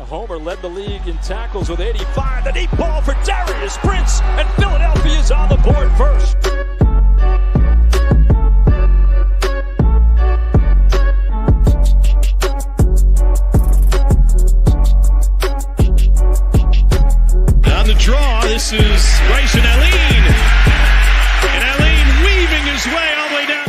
homer, led the league in tackles with 85. The deep ball for Darius Prince, and Philadelphia's on the board first. On the draw, this is Bryson Allen. And Allen weaving his way all the way down.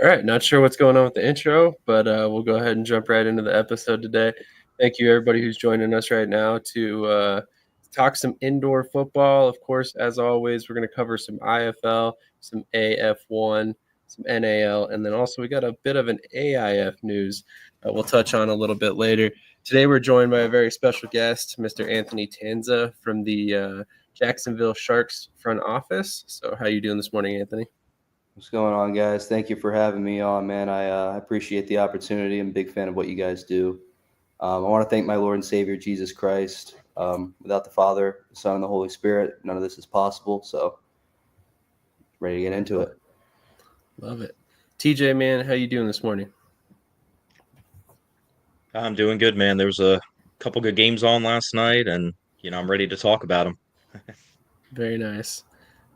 All right, not sure what's going on with the intro, but we'll go ahead and jump right into the episode today. Thank you, everybody who's joining us right now to talk some indoor football. Of course, as always, we're going to cover some IFL, some AF1, some NAL, and then also we got a bit of an AIF news that we'll touch on a little bit later. Today, we're joined by a very special guest, Mr. Anthony Tanza from the Jacksonville Sharks front office. So how are you doing this morning, Anthony? What's going on, guys? Thank you for having me on, man. I appreciate the opportunity. I'm a big fan of what you guys do. I want to thank my Lord and Savior, Jesus Christ. Without the Father, the Son, and the Holy Spirit, none of this is possible. So, ready to get into it. Love it. TJ, man, how you doing this morning? I'm doing good, man. There was a couple good games on last night, and, I'm ready to talk about them. Very nice.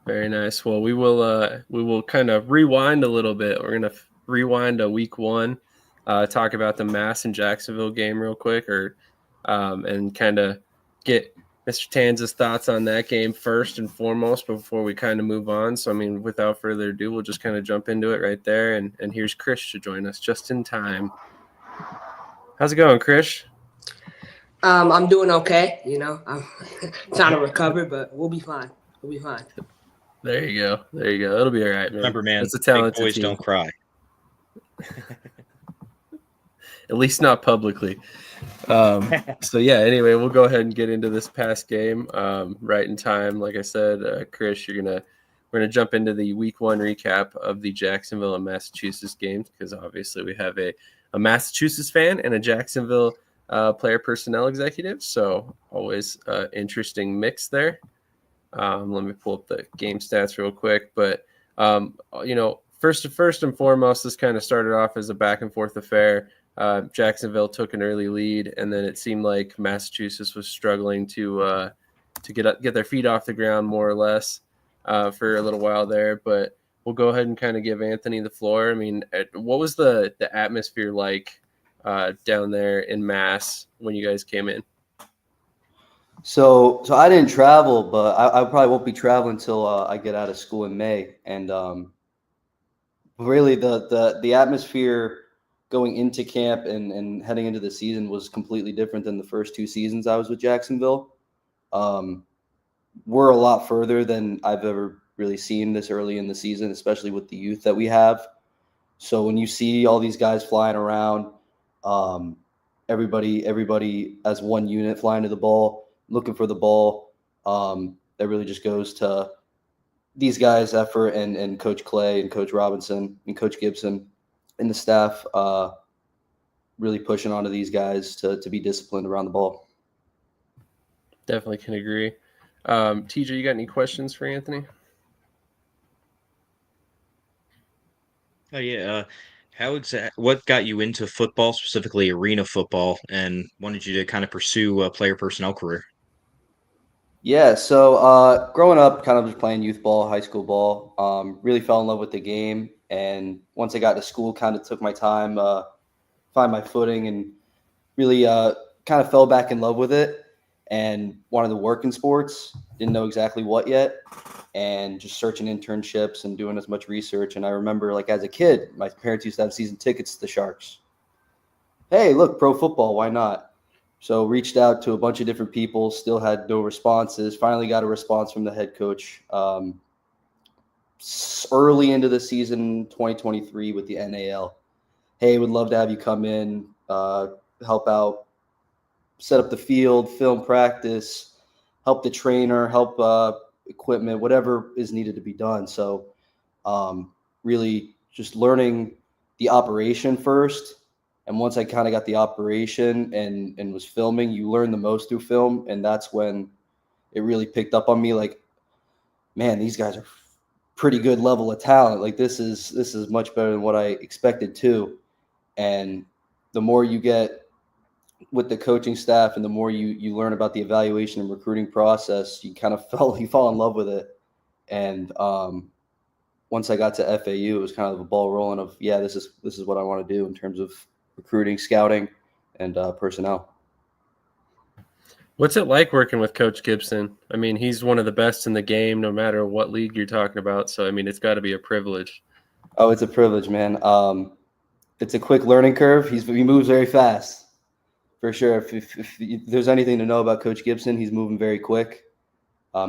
Very nice. Well, we will kind of rewind a little bit. We're going to rewind to week one, talk about the Mass and Jacksonville game real quick, and kind of get Mr. Tanza's thoughts on that game first and foremost before we kind of move on. So, without further ado, we'll just kind of jump into it right there. And here's Krish to join us just in time. How's it going, Krish? I'm doing okay. I'm trying to recover, but we'll be fine. We'll be fine. There you go. It'll be all right, man. Remember, man, it's a talented big boys team. don't cry. At least not publicly. So, yeah, anyway, we'll go ahead and get into this past game right in time. Like I said, Krish, we're gonna jump into the week one recap of the Jacksonville and Massachusetts games because obviously we have a Massachusetts fan and a Jacksonville player personnel executive. So always interesting mix there. Let me pull up the game stats real quick. But, first and foremost, this kind of started off as a back and forth affair. Jacksonville took an early lead, and then it seemed like Massachusetts was struggling to get their feet off the ground more or less for a little while there. But we'll go ahead and kind of give Anthony the floor. What was the atmosphere like down there in Mass when you guys came in? So I didn't travel, but I probably won't be traveling until I get out of school in May. And really, the atmosphere going into camp and heading into the season was completely different than the first two seasons I was with Jacksonville. We're a lot further than I've ever really seen this early in the season, especially with the youth that we have. So when you see all these guys flying around, everybody as one unit flying to the ball, looking for the ball, that really just goes to these guys' effort and Coach Clay and Coach Robinson and Coach Gibson and the staff really pushing onto these guys to be disciplined around the ball. Definitely can agree. TJ, you got any questions for Anthony? Oh, yeah. What got you into football, specifically arena football, and wanted you to kind of pursue a player personnel career? Yeah, so growing up, kind of just playing youth ball, high school ball, really fell in love with the game. And once I got to school, kind of took my time, find my footing, and really kind of fell back in love with it and wanted to work in sports. Didn't know exactly what yet, and just searching internships and doing as much research. And I remember, like, as a kid, my parents used to have season tickets to the Sharks. Hey, look, pro football, why not? So reached out to a bunch of different people, still had no responses. Finally got a response from the head coach early into the season 2023 with the NAL. Hey, would love to have you come in, help out, set up the field, film practice, help the trainer, help equipment, whatever is needed to be done. So really just learning the operation first. And once I kind of got the operation and was filming, you learn the most through film. And that's when it really picked up on me. Like, man, these guys are pretty good level of talent. Like, this is much better than what I expected too. And the more you get with the coaching staff and the more you learn about the evaluation and recruiting process, you fall in love with it. And once I got to FAU, it was kind of a ball rolling of, yeah, this is what I want to do in terms of recruiting, scouting, and personnel. What's it like working with Coach Gibson? I mean, he's one of the best in the game, no matter what league you're talking about. So, I mean, it's got to be a privilege. Oh, it's a privilege, man. It's a quick learning curve. He moves very fast, for sure. If there's anything to know about Coach Gibson, he's moving very quick.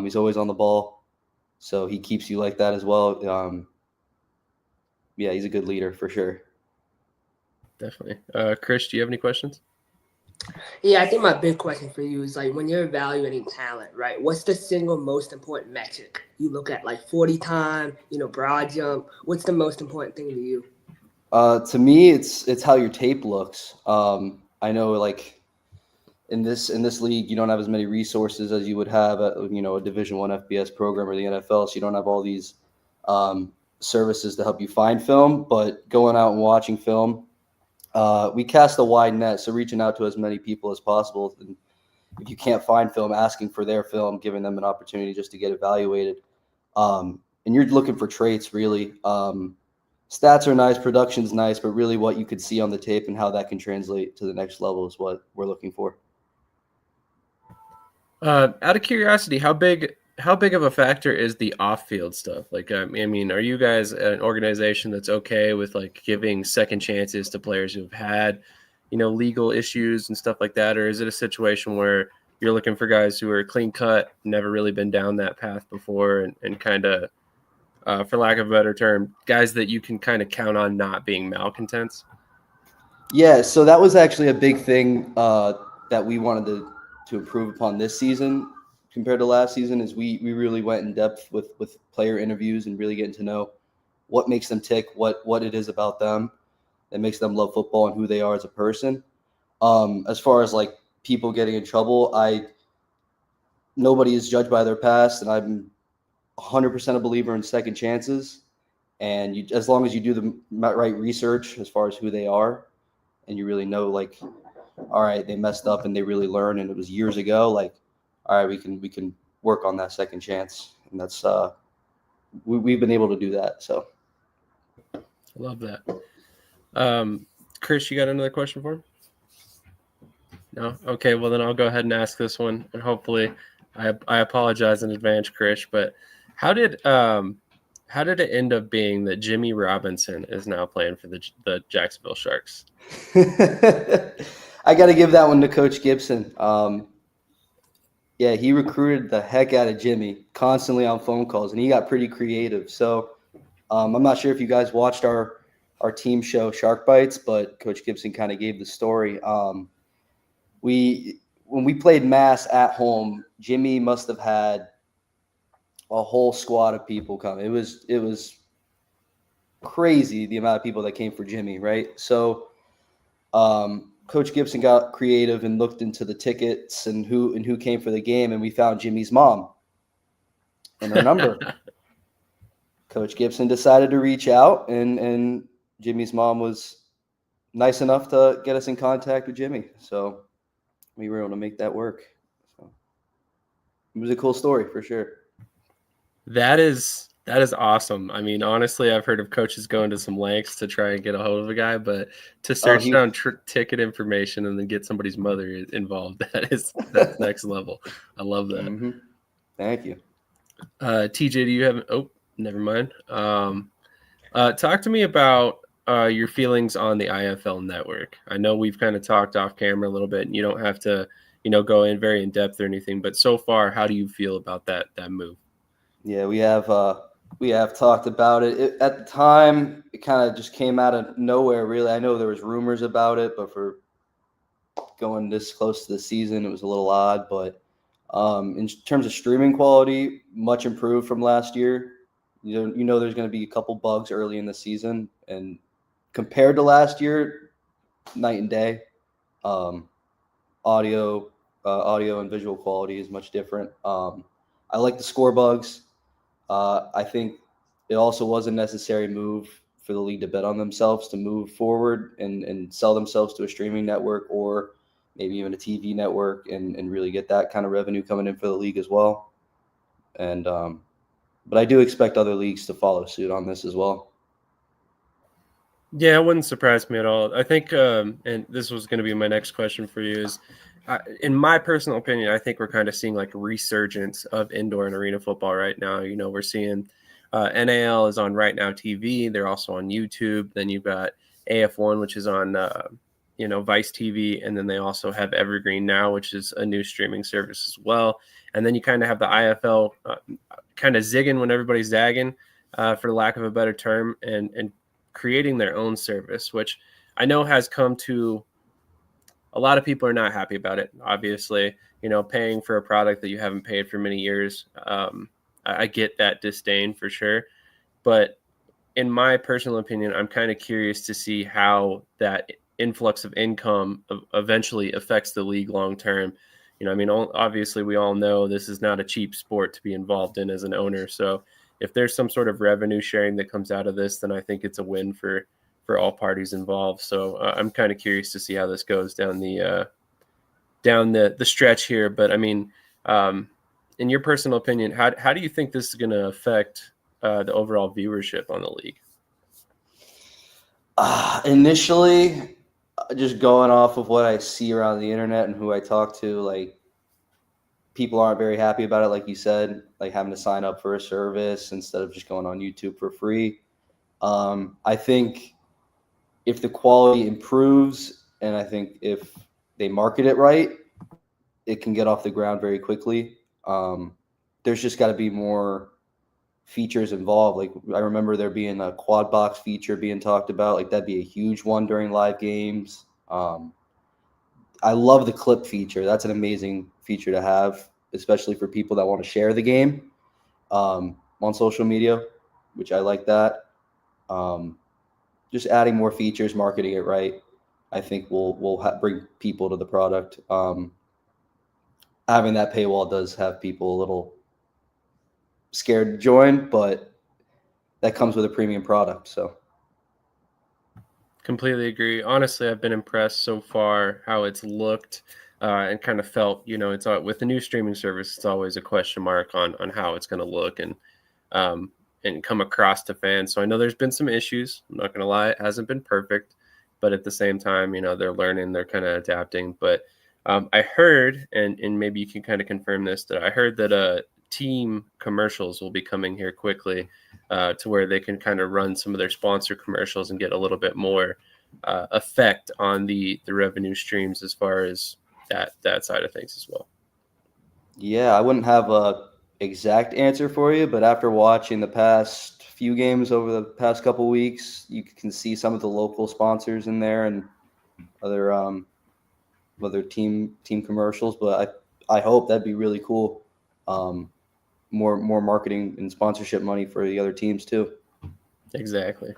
He's always on the ball, so he keeps you like that as well. Yeah, he's a good leader for sure. Definitely. Krish, do you have any questions? Yeah, I think my big question for you is like when you're evaluating talent, right? What's the single most important metric you look at? Like 40 time, broad jump. What's the most important thing to you? To me, it's how your tape looks. I know, like in this league, you don't have as many resources as you would have at a Division I FBS program or the NFL. So you don't have all these services to help you find film. But going out and watching film, we cast a wide net, so reaching out to as many people as possible. And if you can't find film, asking for their film, giving them an opportunity just to get evaluated. And you're looking for traits, really. Stats are nice, production's nice, but really what you could see on the tape and how that can translate to the next level is what we're looking for. Out of curiosity, how big of a factor is the off-field stuff? Like, I mean, are you guys an organization that's okay with like giving second chances to players who've had, legal issues and stuff like that? Or is it a situation where you're looking for guys who are clean cut, never really been down that path before, and kind of, for lack of a better term, guys that you can kind of count on not being malcontents? Yeah, so that was actually a big thing that we wanted to improve upon this season compared to last season, is we really went in depth with player interviews and really getting to know what makes them tick, what it is about them that makes them love football and who they are as a person. As far as like people getting in trouble, nobody is judged by their past, and I'm 100% a believer in second chances. And as long as you do the right research as far as who they are, and you really know, like, all right, they messed up and they really learned, and it was years ago, like, all right, we can work on that second chance. And that's we've been able to do that. So I love that. Krish, you got another question for him? No? Okay, well then I'll go ahead and ask this one, and hopefully I apologize in advance, Krish, but how did it end up being that Jimmy Robinson is now playing for the Jacksonville Sharks? I got to give that one to Coach Gibson. Yeah, he recruited the heck out of Jimmy, constantly on phone calls, and he got pretty creative. So I'm not sure if you guys watched our team show Shark Bites, but Coach Gibson kind of gave the story. When we played Mass at home, Jimmy must have had a whole squad of people come. It was crazy the amount of people that came for Jimmy, right? So Coach Gibson got creative and looked into the tickets and who came for the game, and we found Jimmy's mom and her number. Coach Gibson decided to reach out, and Jimmy's mom was nice enough to get us in contact with Jimmy. So we were able to make that work. So it was a cool story for sure. That is awesome. I mean, honestly, I've heard of coaches going to some lengths to try and get a hold of a guy, but to search down ticket information and then get somebody's mother involved, that's next level. I love that. Mm-hmm. Thank you. TJ, do you have? Oh, never mind. Talk to me about your feelings on the IFL network. I know we've kind of talked off camera a little bit, and you don't have to, go in very in depth or anything. But so far, how do you feel about that move? Yeah, we have talked about it. At the time, it kind of just came out of nowhere, really. I know there was rumors about it, but for going this close to the season, it was a little odd. But in terms of streaming quality, much improved from last year. You know there's going to be a couple bugs early in the season, and compared to last year, night and day. Audio and visual quality is much different. I like the score bugs. I think it also was a necessary move for the league to bet on themselves, to move forward and sell themselves to a streaming network, or maybe even a TV network, and really get that kind of revenue coming in for the league as well. And but I do expect other leagues to follow suit on this as well. Yeah, it wouldn't surprise me at all. I think, and this was going to be my next question for you, is in my personal opinion, I think we're kind of seeing like a resurgence of indoor and arena football right now. You know, we're seeing NAL is on Right Now TV. They're also on YouTube. Then you've got AF1, which is on, Vice TV. And then they also have Evergreen Now, which is a new streaming service as well. And then you kind of have the IFL kind of zigging when everybody's zagging, for lack of a better term, and creating their own service, which I know has come to a lot of people are not happy about it. Obviously, paying for a product that you haven't paid for many years. I get that disdain for sure. But in my personal opinion, I'm kind of curious to see how that influx of income eventually affects the league long term. Obviously we all know this is not a cheap sport to be involved in as an owner. So if there's some sort of revenue sharing that comes out of this, then I think it's a win for all parties involved. So I'm kind of curious to see how this goes down the stretch here. But in your personal opinion, how do you think this is going to affect the overall viewership on the league? Initially, just going off of what I see around the internet and who I talk to, like, people aren't very happy about it, like you said, like having to sign up for a service instead of just going on YouTube for free. I think if the quality improves, and I think if they market it right, it can get off the ground very quickly. There's just got to be more features involved. Like, I remember there being a quad box feature being talked about. Like, that'd be a huge one during live games. I love the clip feature. That's an amazing feature to have, especially for people that want to share the game on social media, which I like that. Just adding more features, marketing it right, I think will bring people to the product. Having that paywall does have people a little scared to join, but that comes with a premium product. So completely agree. Honestly, I've been impressed so far how it's looked and kind of felt, it's with the new streaming service, it's always a question mark on how it's going to look and come across to fans. So I know there's been some issues. I'm not going to lie. It hasn't been perfect, but at the same time, they're learning, they're kind of adapting. But I heard, and maybe you can kind of confirm this, that I heard that team commercials will be coming here quickly to where they can kind of run some of their sponsor commercials and get a little bit more effect on the revenue streams as far as that side of things as well. Yeah, I wouldn't have a exact answer for you, but after watching the past few games over the past couple weeks, you can see some of the local sponsors in there and other team commercials. But I hope that'd be really cool. More marketing and sponsorship money for the other teams too. Exactly.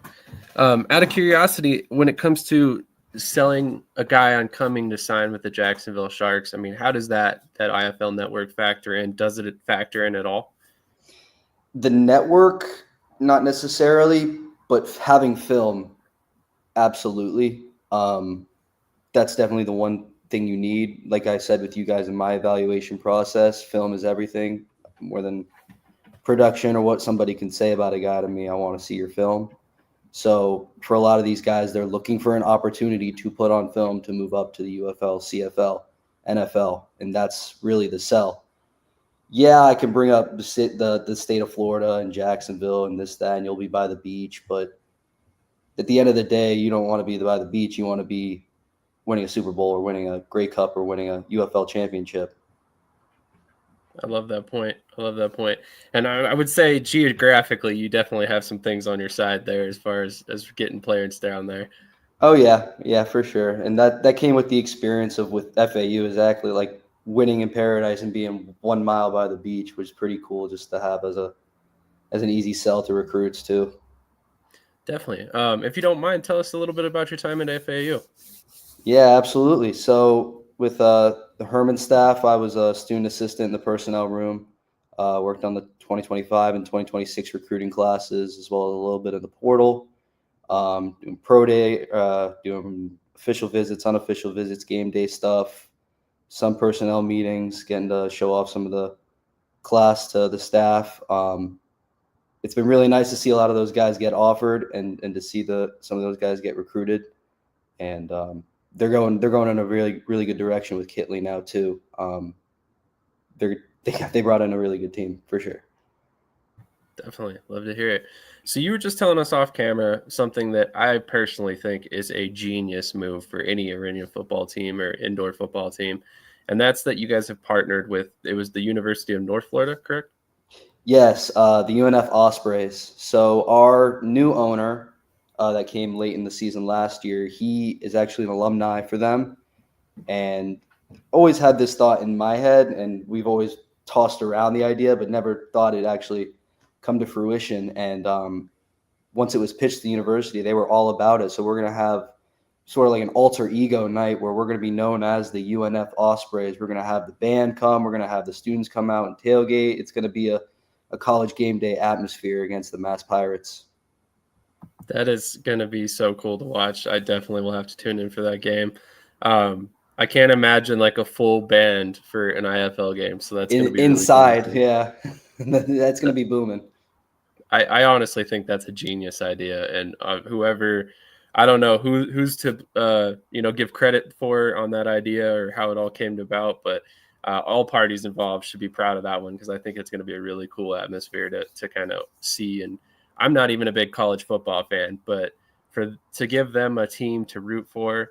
Out of curiosity, when it comes to selling a guy on coming to sign with the Jacksonville Sharks, how does that IFL network factor in? Does it factor in at all? The network, not necessarily, but having film, absolutely. That's definitely the one thing you need. Like I said with you guys in my evaluation process, film is everything. More than production or what somebody can say about a guy to me, I want to see your film. So for a lot of these guys, they're looking for an opportunity to put on film to move up to the UFL, CFL, NFL, and that's really the sell. Yeah, I can bring up the state of Florida and Jacksonville and this, that, and you'll be by the beach. But at the end of the day, you don't want to be by the beach. You want to be winning a Super Bowl or winning a Grey Cup or winning a UFL championship. I love that point. And I would say geographically, you definitely have some things on your side there as far as getting players down there. Oh, yeah, for sure. And that came with the experience with FAU, exactly, like winning in Paradise and being 1 mile by the beach was pretty cool just to have as an easy sell to recruits too. Definitely. If you don't mind, tell us a little bit about your time at FAU. Yeah, absolutely. So with the Herman staff, I was a student assistant in the personnel room, worked on the 2025 and 2026 recruiting classes, as well as a little bit of the portal, doing pro day, doing official visits, unofficial visits, game day stuff, some personnel meetings, getting to show off some of the class to the staff. It's been really nice to see a lot of those guys get offered and to see some of those guys get recruited. And they're going in a really, really good direction with Kitley now too. They brought in a really good team for sure. Definitely. Love to hear it. So you were just telling us off camera something that I personally think is a genius move for any arena football team or indoor football team. And that's that you guys have partnered with, it was the University of North Florida, correct? Yes, the UNF Ospreys. So our new owner that came late in the season last year, he is actually an alumni for them. And always had this thought in my head, and we've always tossed around the idea, but never thought it actually come to fruition. And once it was pitched to the university, they were all about it. So we're going to have sort of like an alter ego night where we're going to be known as the UNF Ospreys. We're going to have the band come. We're going to have the students come out and tailgate. It's going to be a college game day atmosphere against the Mass Pirates. That is going to be so cool to watch. I definitely will have to tune in for that game. I can't imagine like a full band for an IFL game. So that's going to be inside. Really cool. Yeah, that's going to be booming. I honestly think that's a genius idea. And whoever, I don't know who's to, give credit for on that idea or how it all came about, but all parties involved should be proud of that one because I think it's going to be a really cool atmosphere to kind of see. And I'm not even a big college football fan, but to give them a team to root for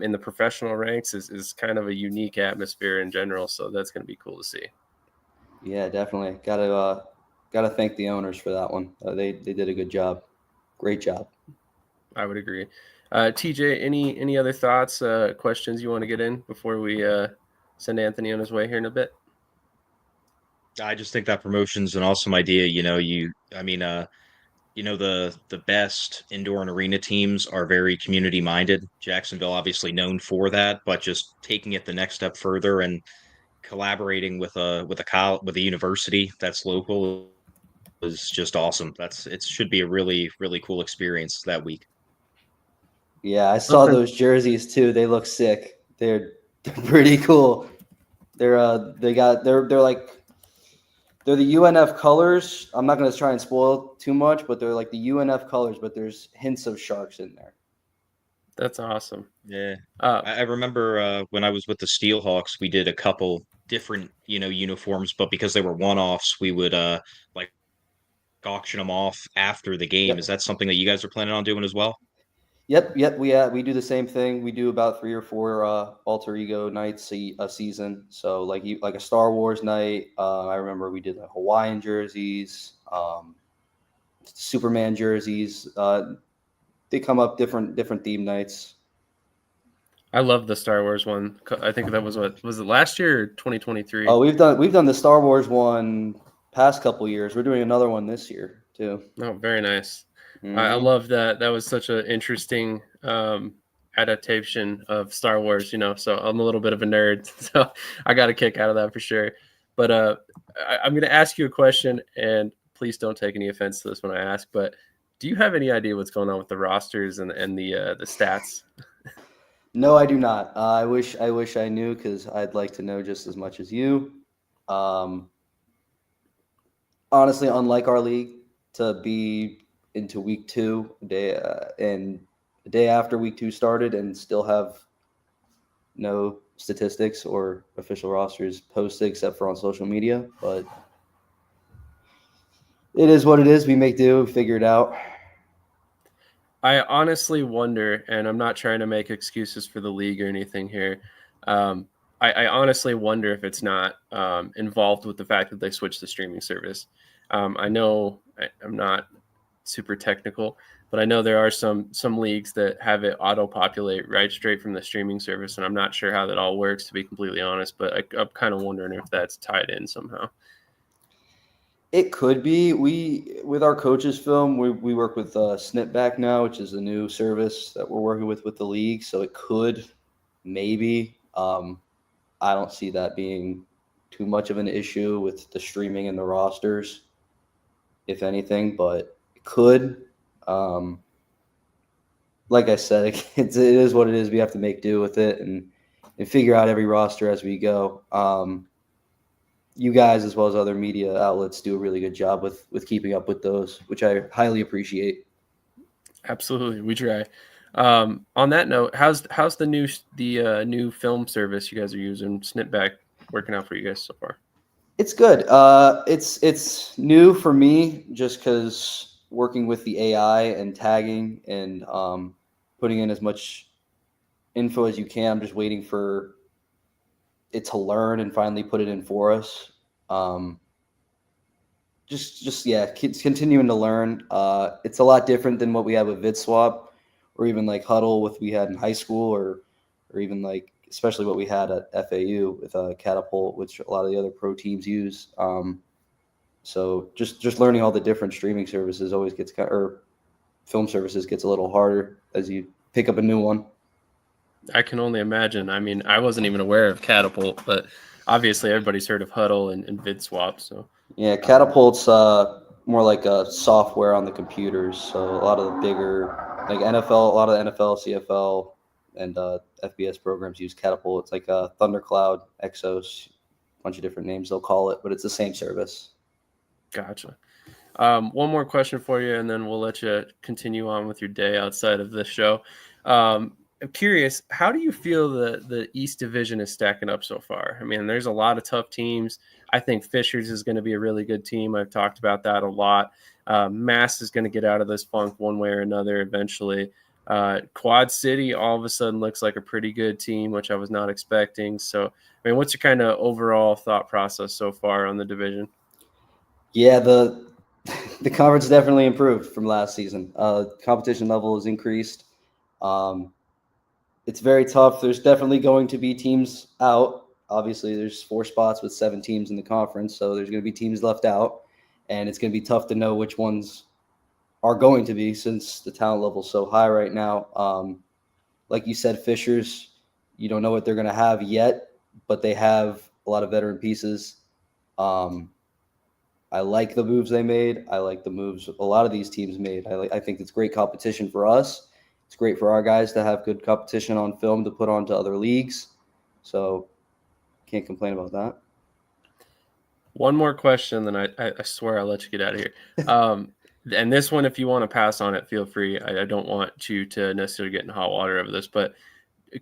in the professional ranks is kind of a unique atmosphere in general. So that's going to be cool to see. Yeah, definitely. Got to thank the owners for that one. They did a good job. Great job. I would agree. TJ, any other thoughts, questions you want to get in before we send Anthony on his way here in a bit? I just think that promotion's an awesome idea. The best indoor and arena teams are very community minded. Jacksonville obviously known for that, but just taking it the next step further and collaborating with a university that's local is just awesome. It should be a really, really cool experience that week. Yeah, I saw those jerseys too. They look sick. They're pretty cool. They're the UNF colors. I'm not going to try and spoil too much, but they're like the UNF colors, but there's hints of sharks in there. That's awesome. Yeah. I remember when I was with the Steelhawks, we did a couple different, uniforms, but because they were one-offs, we would auction them off after the game. Yep. Is that something that you guys are planning on doing as well? Yep. We do the same thing. We do about 3 or 4 alter ego nights a season. So like a Star Wars night. I remember we did Hawaiian jerseys, Superman jerseys. They come up different theme nights. I love the Star Wars one. I think that was it last year or 2023? Oh, we've done the Star Wars one past couple years. We're doing another one this year too. Oh, very nice. Mm-hmm. I love that. That was such an interesting adaptation of Star Wars, so I'm a little bit of a nerd, so I got a kick out of that for sure. But I'm going to ask you a question, and please don't take any offense to this when I ask, but do you have any idea what's going on with the rosters and the stats? No, I do not. I wish I knew because I'd like to know just as much as you. Honestly, unlike our league, to be into week 2 and the day after week 2 started and still have no statistics or official rosters posted except for on social media, but it is what it is. We make do, figure it out. I honestly wonder, and I'm not trying to make excuses for the league or anything here. I honestly wonder if it's not involved with the fact that they switched the streaming service. I know I'm not super technical, but I know there are some leagues that have it auto-populate right straight from the streaming service, and I'm not sure how that all works, to be completely honest, but I'm kind of wondering if that's tied in somehow. It could be. With our coaches film, we work with Snipback now, which is a new service that we're working with the league, so it could, maybe. I don't see that being too much of an issue with the streaming and the rosters, if anything, but it could. Like I said, it is what it is. We have to make do with it, and and figure out every roster as we go. You guys, as well as other media outlets, do a really good job with keeping up with those, which I highly appreciate. Absolutely, we try. On that note, how's the new film service you guys are using, Snipback, working out for you guys so far? It's good. It's new for me just because working with the AI and tagging and putting in as much info as you can. I'm just waiting for it to learn and finally put it in for us. Continuing to learn. It's a lot different than what we had with VidSwap or even like Huddle with we had in high school or even like especially what we had at FAU with Catapult, which a lot of the other pro teams use. So just learning all the different streaming services always gets or film services gets a little harder as you pick up a new one. I can only imagine. I mean, I wasn't even aware of Catapult, but obviously everybody's heard of Huddle and VidSwap. So yeah, Catapult's more like a software on the computers. So a lot of the bigger like NFL, a lot of the NFL, CFL, and FBS programs use Catapult. It's like a Thundercloud, Exos, a bunch of different names they'll call it, but it's the same service. Gotcha. One more question for you, and then we'll let you continue on with your day outside of this show. I'm curious, how do you feel the East Division is stacking up so far? I mean, there's a lot of tough teams. I think Fishers is going to be a really good team. I've talked about that a lot. Mass is going to get out of this funk one way or another eventually. Quad City all of a sudden looks like a pretty good team, which I was not expecting. So, I mean, what's your kind of overall thought process so far on the division? Yeah, the conference definitely improved from last season. Competition level has increased. It's very tough. There's definitely going to be teams out. Obviously, there's 4 spots with 7 teams in the conference, so there's going to be teams left out, and it's going to be tough to know which ones are going to be since the talent level is so high right now. Like you said, Fishers, you don't know what they're going to have yet, but they have a lot of veteran pieces. I like the moves they made. I like the moves a lot of these teams made. I think it's great competition for us. It's great for our guys to have good competition on film to put on to other leagues. So can't complain about that. One more question, then I swear I'll let you get out of here. And this one, if you want to pass on it, feel free. I don't want you to necessarily get in hot water over this, but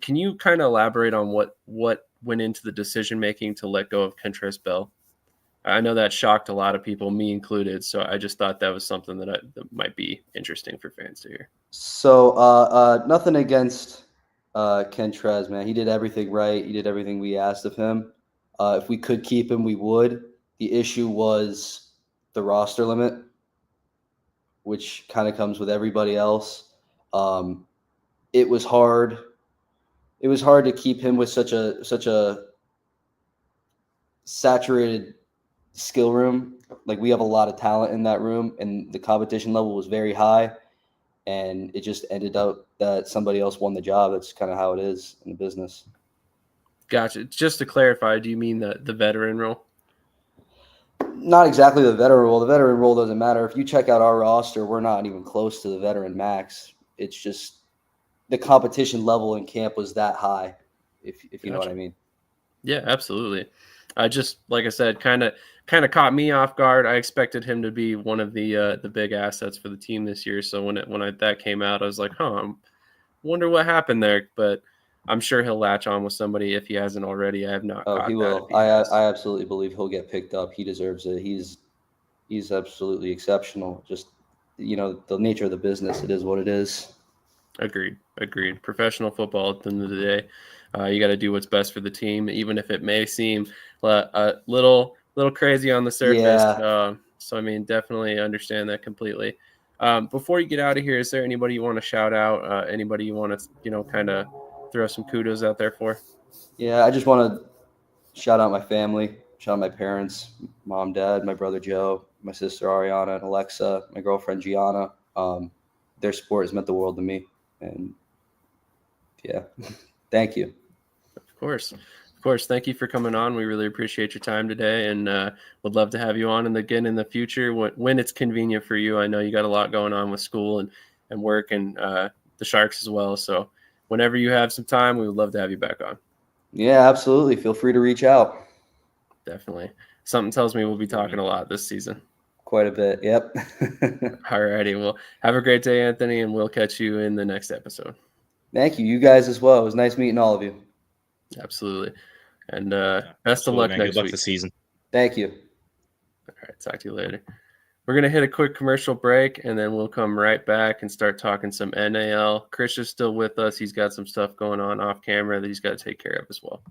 can you kind of elaborate on what went into the decision-making to let go of Kentrez Bell? I know that shocked a lot of people, me included. So I just thought that was something that might be interesting for fans to hear. So nothing against Kentrez, man. He did everything right. He did everything we asked of him. If we could keep him, we would. The issue was the roster limit, which kind of comes with everybody else. It was hard. It was hard to keep him with such a saturated skill room. Like we have a lot of talent in that room, and the competition level was very high, and it just ended up that somebody else won the job. That's kind of how it is in the business. Gotcha. Just to clarify, do you mean the veteran role? Not exactly the veteran role. The veteran role doesn't matter. If you check out our roster, we're not even close to the veteran max. It's just the competition level in camp was that high, if you know what I mean. Yeah, absolutely. Just like I said, kind of caught me off guard. I expected him to be one of the big assets for the team this year. So when that came out, I was like, I wonder what happened there. But I'm sure he'll latch on with somebody if he hasn't already. I have not. Oh, he will. I absolutely believe he'll get picked up. He deserves it. He's absolutely exceptional. Just the nature of the business. It is what it is. Agreed. Professional football at the end of the day. You got to do what's best for the team, even if it may seem a little crazy on the surface. Yeah. So, I mean, definitely understand that completely. Before you get out of here, is there anybody you want to shout out? Anybody you want to, kind of throw some kudos out there for? Yeah, I just want to shout out my family, shout out my parents, mom, dad, my brother Joe, my sister Ariana and Alexa, my girlfriend Gianna. Their support has meant the world to me. And yeah, thank you. Of course. Thank you for coming on. We really appreciate your time today, and would love to have you on again in the future when it's convenient for you. I know you got a lot going on with school and work and the Sharks as well. So whenever you have some time, we would love to have you back on. Yeah, absolutely. Feel free to reach out. Definitely. Something tells me we'll be talking a lot this season. Quite a bit. Yep. All righty. Well, have a great day, Anthony, and we'll catch you in the next episode. Thank you. You guys as well. It was nice meeting all of you. Absolutely. And best of luck man. next Good luck week. this season. Thank you. All right. Talk to you later. We're going to hit a quick commercial break, and then we'll come right back and start talking some NAL. Krish is still with us. He's got some stuff going on off camera that he's got to take care of as well.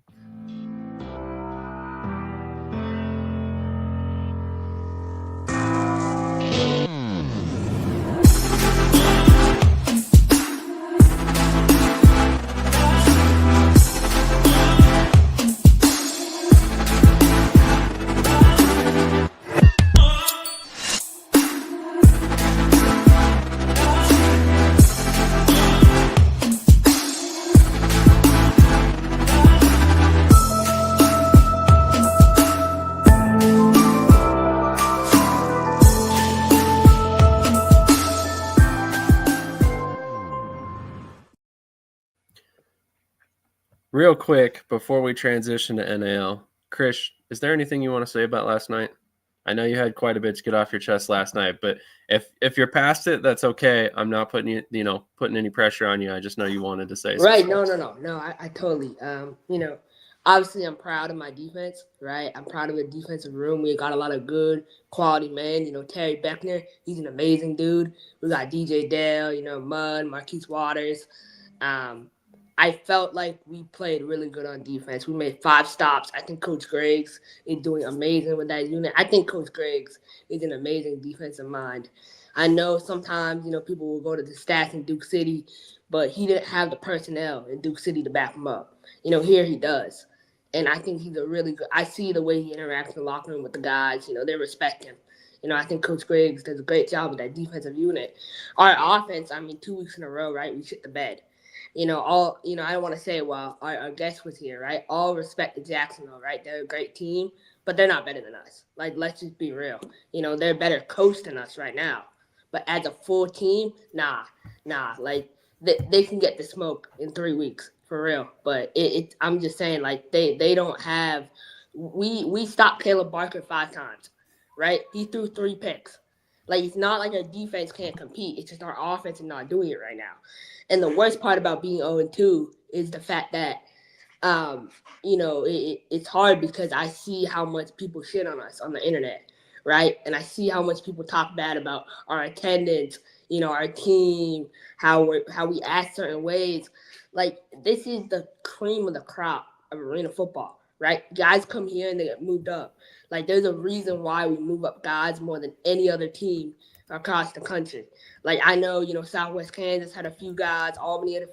Real quick, before we transition to NAL, Krish, is there anything you want to say about last night? I know you had quite a bit to get off your chest last night, but if you're past it, that's okay. I'm not putting putting any pressure on you. I just know you wanted to say Right. something. No. I totally, obviously I'm proud of my defense, right? I'm proud of the defensive room. We got a lot of good quality men. Terry Beckner, he's an amazing dude. We got DJ Dale, Mudd, Marquise Waters. I felt like we played really good on defense. We made 5 stops. I think Coach Griggs is doing amazing with that unit. I think Coach Griggs is an amazing defensive mind. I know sometimes, people will go to the stats in Duke City, but he didn't have the personnel in Duke City to back him up. Here he does. And I think he's a really good – I see the way he interacts in the locker room with the guys. They respect him. I think Coach Griggs does a great job with that defensive unit. Our offense, 2 weeks in a row, right, we shit the bed. I don't want to say, well, our guest was here, right? All respect to Jacksonville, right? They're a great team, but they're not better than us. Like, let's just be real. They're better coach than us right now. But as a full team, nah. Like, they can get the smoke in 3 weeks, for real. But I'm just saying, like, they don't have – we stopped Caleb Barker 5 times, right? He threw 3 picks. Like, it's not like our defense can't compete. It's just our offense is not doing it right now. And the worst part about being 0-2 is the fact that, it's hard because I see how much people shit on us on the internet, right? And I see how much people talk bad about our attendance, our team, how we act certain ways. Like, this is the cream of the crop of arena football, right? Guys come here and they get moved up. Like, there's a reason why we move up guys more than any other team across the country. Like, I know, Southwest Kansas had a few guys, Albany had a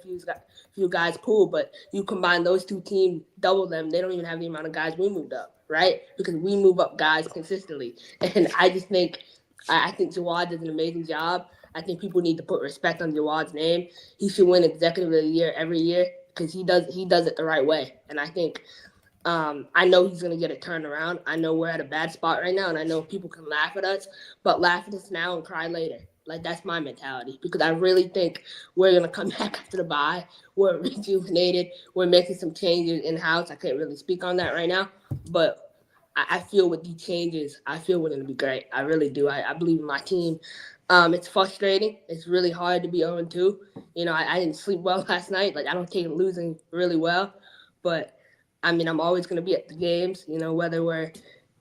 few guys, cool, but you combine those 2 teams, double them, they don't even have the amount of guys we moved up, right? Because we move up guys consistently. And I just think, I think Jawad does an amazing job. I think people need to put respect on Jawad's name. He should win Executive of the Year every year because he does it the right way. And I think I know he's going to get it turned around. I know we're at a bad spot right now, and I know people can laugh at us, but laugh at us now and cry later. Like, that's my mentality because I really think we're going to come back after the bye. We're rejuvenated. We're making some changes in-house. I can't really speak on that right now, but I feel with these changes, I feel we're going to be great. I really do. I believe in my team. It's frustrating. It's really hard to be 0-2. I didn't sleep well last night. Like, I don't take losing really well, but I'm always going to be at the games, whether we're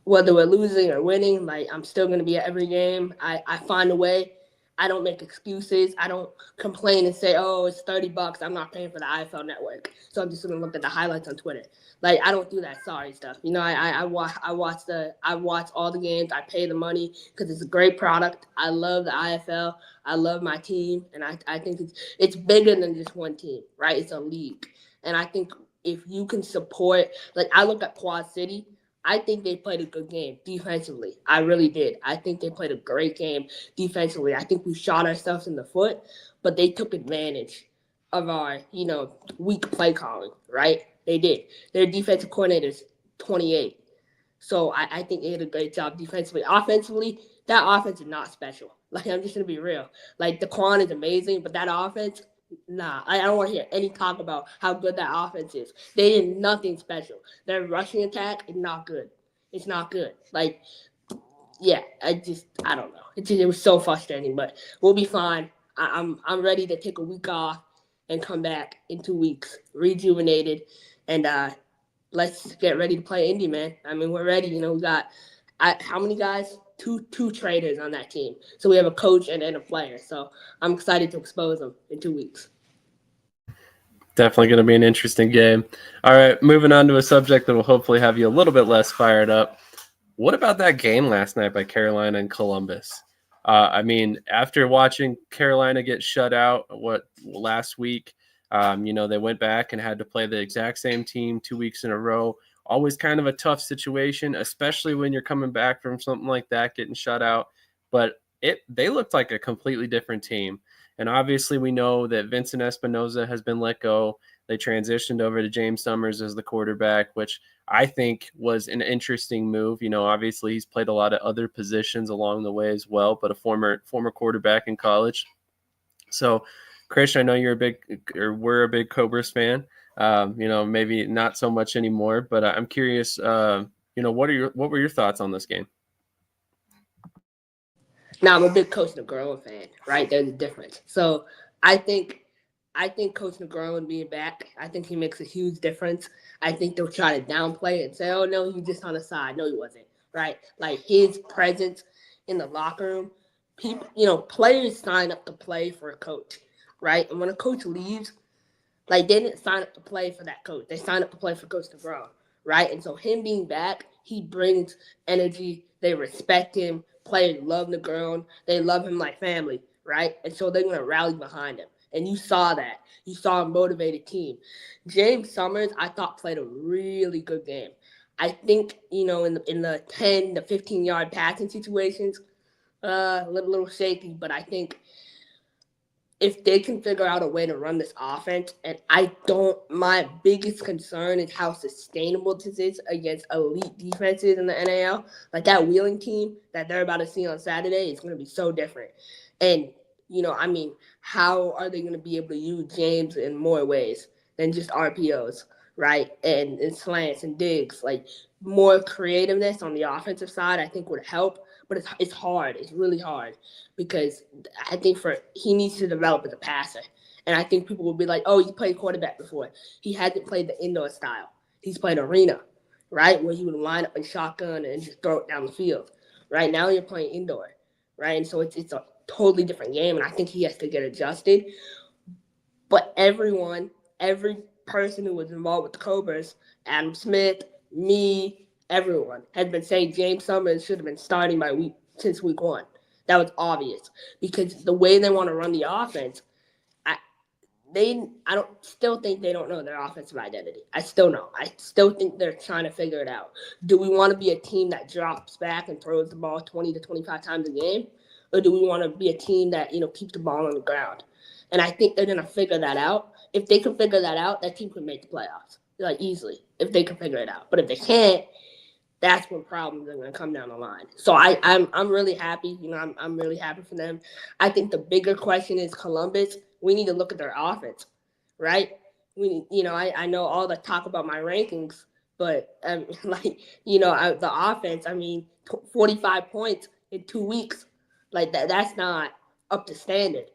losing or winning. Like, I'm still going to be at every game. I find a way. I don't make excuses. I don't complain and say, oh, it's $30. I'm not paying for the IFL network, so I'm just going to look at the highlights on Twitter. Like, I don't do that sorry stuff. I watch all the games. I pay the money because it's a great product. I love the IFL. I love my team, and I think it's bigger than just one team, right? It's a league, and I think if you can support, like, I look at Quad City, I think they played a good game defensively. I really did. I think they played a great game defensively. I think we shot ourselves in the foot, but they took advantage of our, weak play calling, right? They did. Their defensive coordinator's 28. So I think they did a great job defensively. Offensively, that offense is not special. Like, I'm just going to be real. Like, the Daquan is amazing, but that offense, Nah, I don't want to hear any talk about how good that offense is. They did nothing special. Their rushing attack is not good. It's not good. Like, yeah, I don't know. It was so frustrating, but we'll be fine. I'm ready to take a week off and come back in 2 weeks, rejuvenated, and let's get ready to play Indy, man. I mean, we're ready. We got how many guys? Two traders on that team. So we have a coach and a player. So I'm excited to expose them in 2 weeks. Definitely going to be an interesting game. All right, moving on to a subject that will hopefully have you a little bit less fired up. What about that game last night by Carolina and Columbus? I mean, after watching Carolina get shut out last week, they went back and had to play the exact same team 2 weeks in a row. Always kind of a tough situation, especially when you're coming back from something like that, getting shut out. But they looked like a completely different team. And obviously we know that Vincent Espinoza has been let go. They transitioned over to James Summers as the quarterback, which I think was an interesting move. Obviously he's played a lot of other positions along the way as well, but a former quarterback in college. So, Krish, I know we're a big Cobras fan. Maybe not so much anymore, but I'm curious. What were your thoughts on this game? Now I'm a big Coach Negron fan, right? There's a difference. So I think Coach Negron being back, I think he makes a huge difference. I think they'll try to downplay it and say, "Oh no, he just on the side." No, he wasn't. Right? Like his presence in the locker room, players sign up to play for a coach, right? And when a coach leaves, like they didn't sign up to play for that coach. They signed up to play for Coach Negron, right? And so him being back, he brings energy. They respect him. Players love Negron. They love him like family, right? And so they're gonna rally behind him. And you saw that. You saw a motivated team. James Summers, I thought, played a really good game. I think, in the 10 to 15-yard passing situations, a little shaky, but I think if they can figure out a way to run this offense, and my biggest concern is how sustainable this is against elite defenses in the NAL. Like that Wheeling team that they're about to see on Saturday is going to be so different. And, how are they going to be able to use James in more ways than just RPOs, right? And slants and digs, like more creativeness on the offensive side, I think would help. But it's hard. It's really hard because I think he needs to develop as a passer. And I think people will be like, "Oh, he played quarterback before." He hasn't played the indoor style. He's played arena, right, where he would line up in shotgun and just throw it down the field. Right now you're playing indoor, right? And so it's a totally different game, and I think he has to get adjusted. But every person who was involved with the Cobras, Adam Smith, me, everyone has been saying James Summers should have been starting since week 1. That was obvious because the way they want to run the offense, I still think they don't know their offensive identity. I still think they're trying to figure it out. Do we want to be a team that drops back and throws the ball 20 to 25 times a game? Or do we want to be a team that, keeps the ball on the ground? And I think they're going to figure that out. If they can figure that out, that team could make the playoffs, like easily, if they can figure it out. But if they can't, that's when problems are going to come down the line. So I'm really happy. I'm really happy for them. I think the bigger question is Columbus. We need to look at their offense, right? I know all the talk about my rankings, but the offense. 45 points in 2 weeks, like that's not up to standard.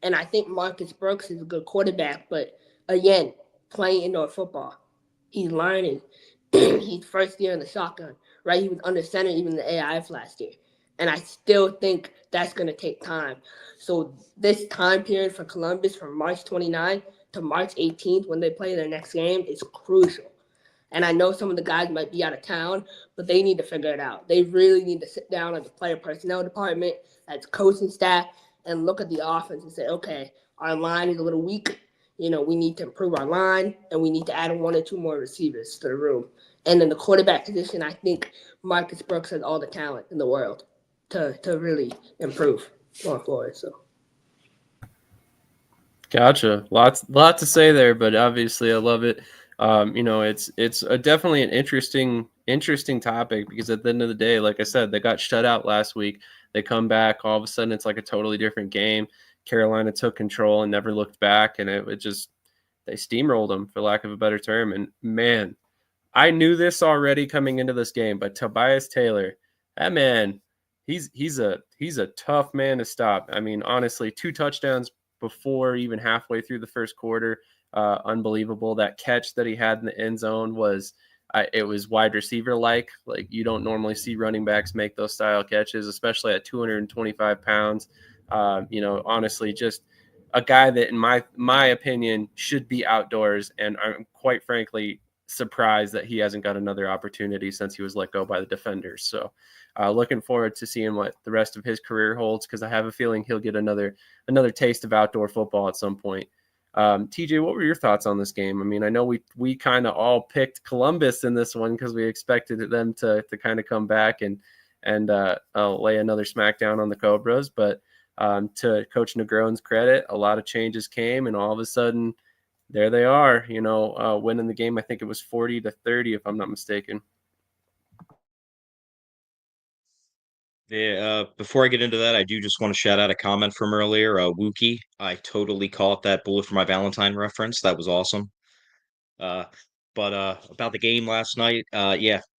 And I think Marcus Brooks is a good quarterback, but again, playing indoor football, he's learning. He's first year in the shotgun, right? He was under center even in the AIF last year. And I still think that's going to take time. So this time period for Columbus from March 29th to March 18th when they play their next game is crucial. And I know some of the guys might be out of town, but they need to figure it out. They really need to sit down as a player personnel department, as coaching staff, and look at the offense and say, okay, our line is a little weak. We need to improve our line, and we need to add 1 or 2 more receivers to the room. And in the quarterback position, I think Marcus Brooks has all the talent in the world to really improve going forward. So, Gotcha. Lot to say there, but obviously I love it. It's definitely an interesting topic because at the end of the day, like I said, they got shut out last week. They come back, all of a sudden it's like a totally different game. Carolina took control and never looked back, and they steamrolled them, for lack of a better term. And man, I knew this already coming into this game, but Tobias Taylor, that man, he's a tough man to stop. I mean, honestly, 2 touchdowns before even halfway through the first quarter. Unbelievable. That catch that he had in the end zone was it was wide receiver like you don't normally see running backs make those style catches, especially at 225 pounds. Honestly, just a guy that, in my opinion, should be outdoors. And I'm quite frankly surprised that he hasn't got another opportunity since he was let go by the Defenders. So looking forward to seeing what the rest of his career holds, because I have a feeling he'll get another taste of outdoor football at some point. TJ, what were your thoughts on this game? I mean, I know we kind of all picked Columbus in this one because we expected them to kind of come back and lay another smackdown on the Cobras. But to Coach Negron's credit, a lot of changes came, and all of a sudden, there they are, winning the game. I think it was 40-30, if I'm not mistaken. Yeah, before I get into that, I do just want to shout out a comment from earlier. Wookie, I totally caught that Bullet for My Valentine reference. That was awesome. But about the game last night, I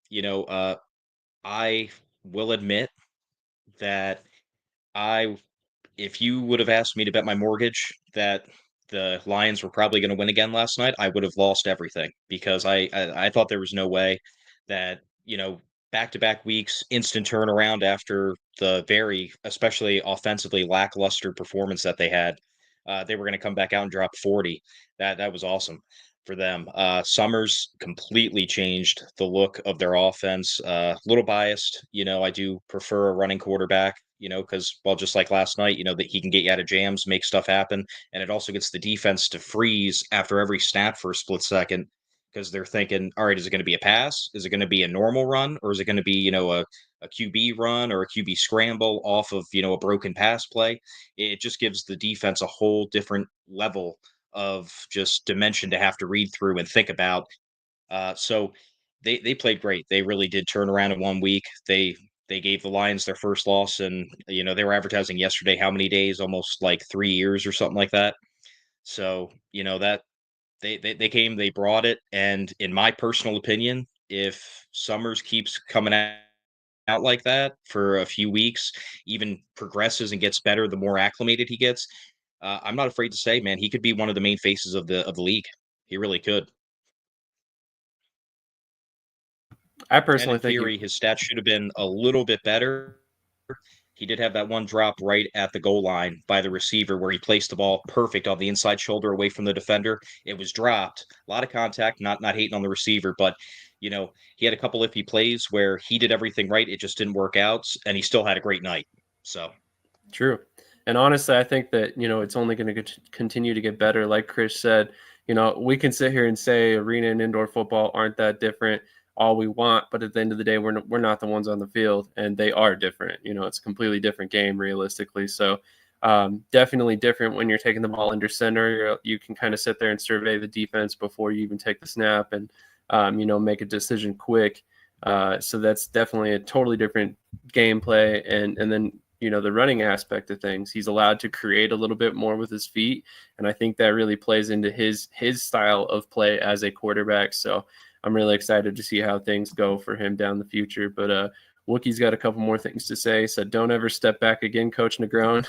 will admit that if you would have asked me to bet my mortgage that the Lions were probably going to win again last night, I would have lost everything, because I thought there was no way that, back-to-back weeks, instant turnaround after the very, especially offensively, lackluster performance that they had. They were going to come back out and drop 40. That was awesome for them. Summers completely changed the look of their offense. A little biased, I do prefer a running quarterback, because, well, just like last night, that he can get you out of jams, make stuff happen, and it also gets the defense to freeze after every snap for a split second, because they're thinking, all right, is it going to be a pass? Is it going to be a normal run? Or is it going to be, a QB run or a QB scramble off of, a broken pass play? It just gives the defense a whole different level of just dimension to have to read through and think about. So they played great. They really did turn around in 1 week. They gave the Lions their first loss, and they were advertising yesterday how many days, almost like 3 years or something like that. So that they came, they brought it, and in my personal opinion, if Summers keeps coming out like that for a few weeks, even progresses and gets better the more acclimated he gets, I'm not afraid to say, man, he could be one of the main faces of the league. He really could. I And personally in think theory, his stats should have been a little bit better. He did have that one drop right at the goal line by the receiver where he placed the ball perfect on the inside shoulder away from the defender. It was dropped. A lot of contact, not hating on the receiver, but he had a couple iffy plays where he did everything right. It just didn't work out, and he still had a great night. So true. And honestly, I think that, it's only going to continue to get better. Like Krish said, we can sit here and say arena and indoor football aren't that different all we want, but at the end of the day, we're not the ones on the field, and they are different. It's a completely different game realistically. So definitely different when you're taking the ball under center. You can kind of sit there and survey the defense before you even take the snap and, make a decision quick. So that's definitely a totally different gameplay. And then, the running aspect of things, he's allowed to create a little bit more with his feet. And I think that really plays into his style of play as a quarterback. So I'm really excited to see how things go for him down the future. But Wookie's got a couple more things to say. So don't ever step back again, Coach Negron.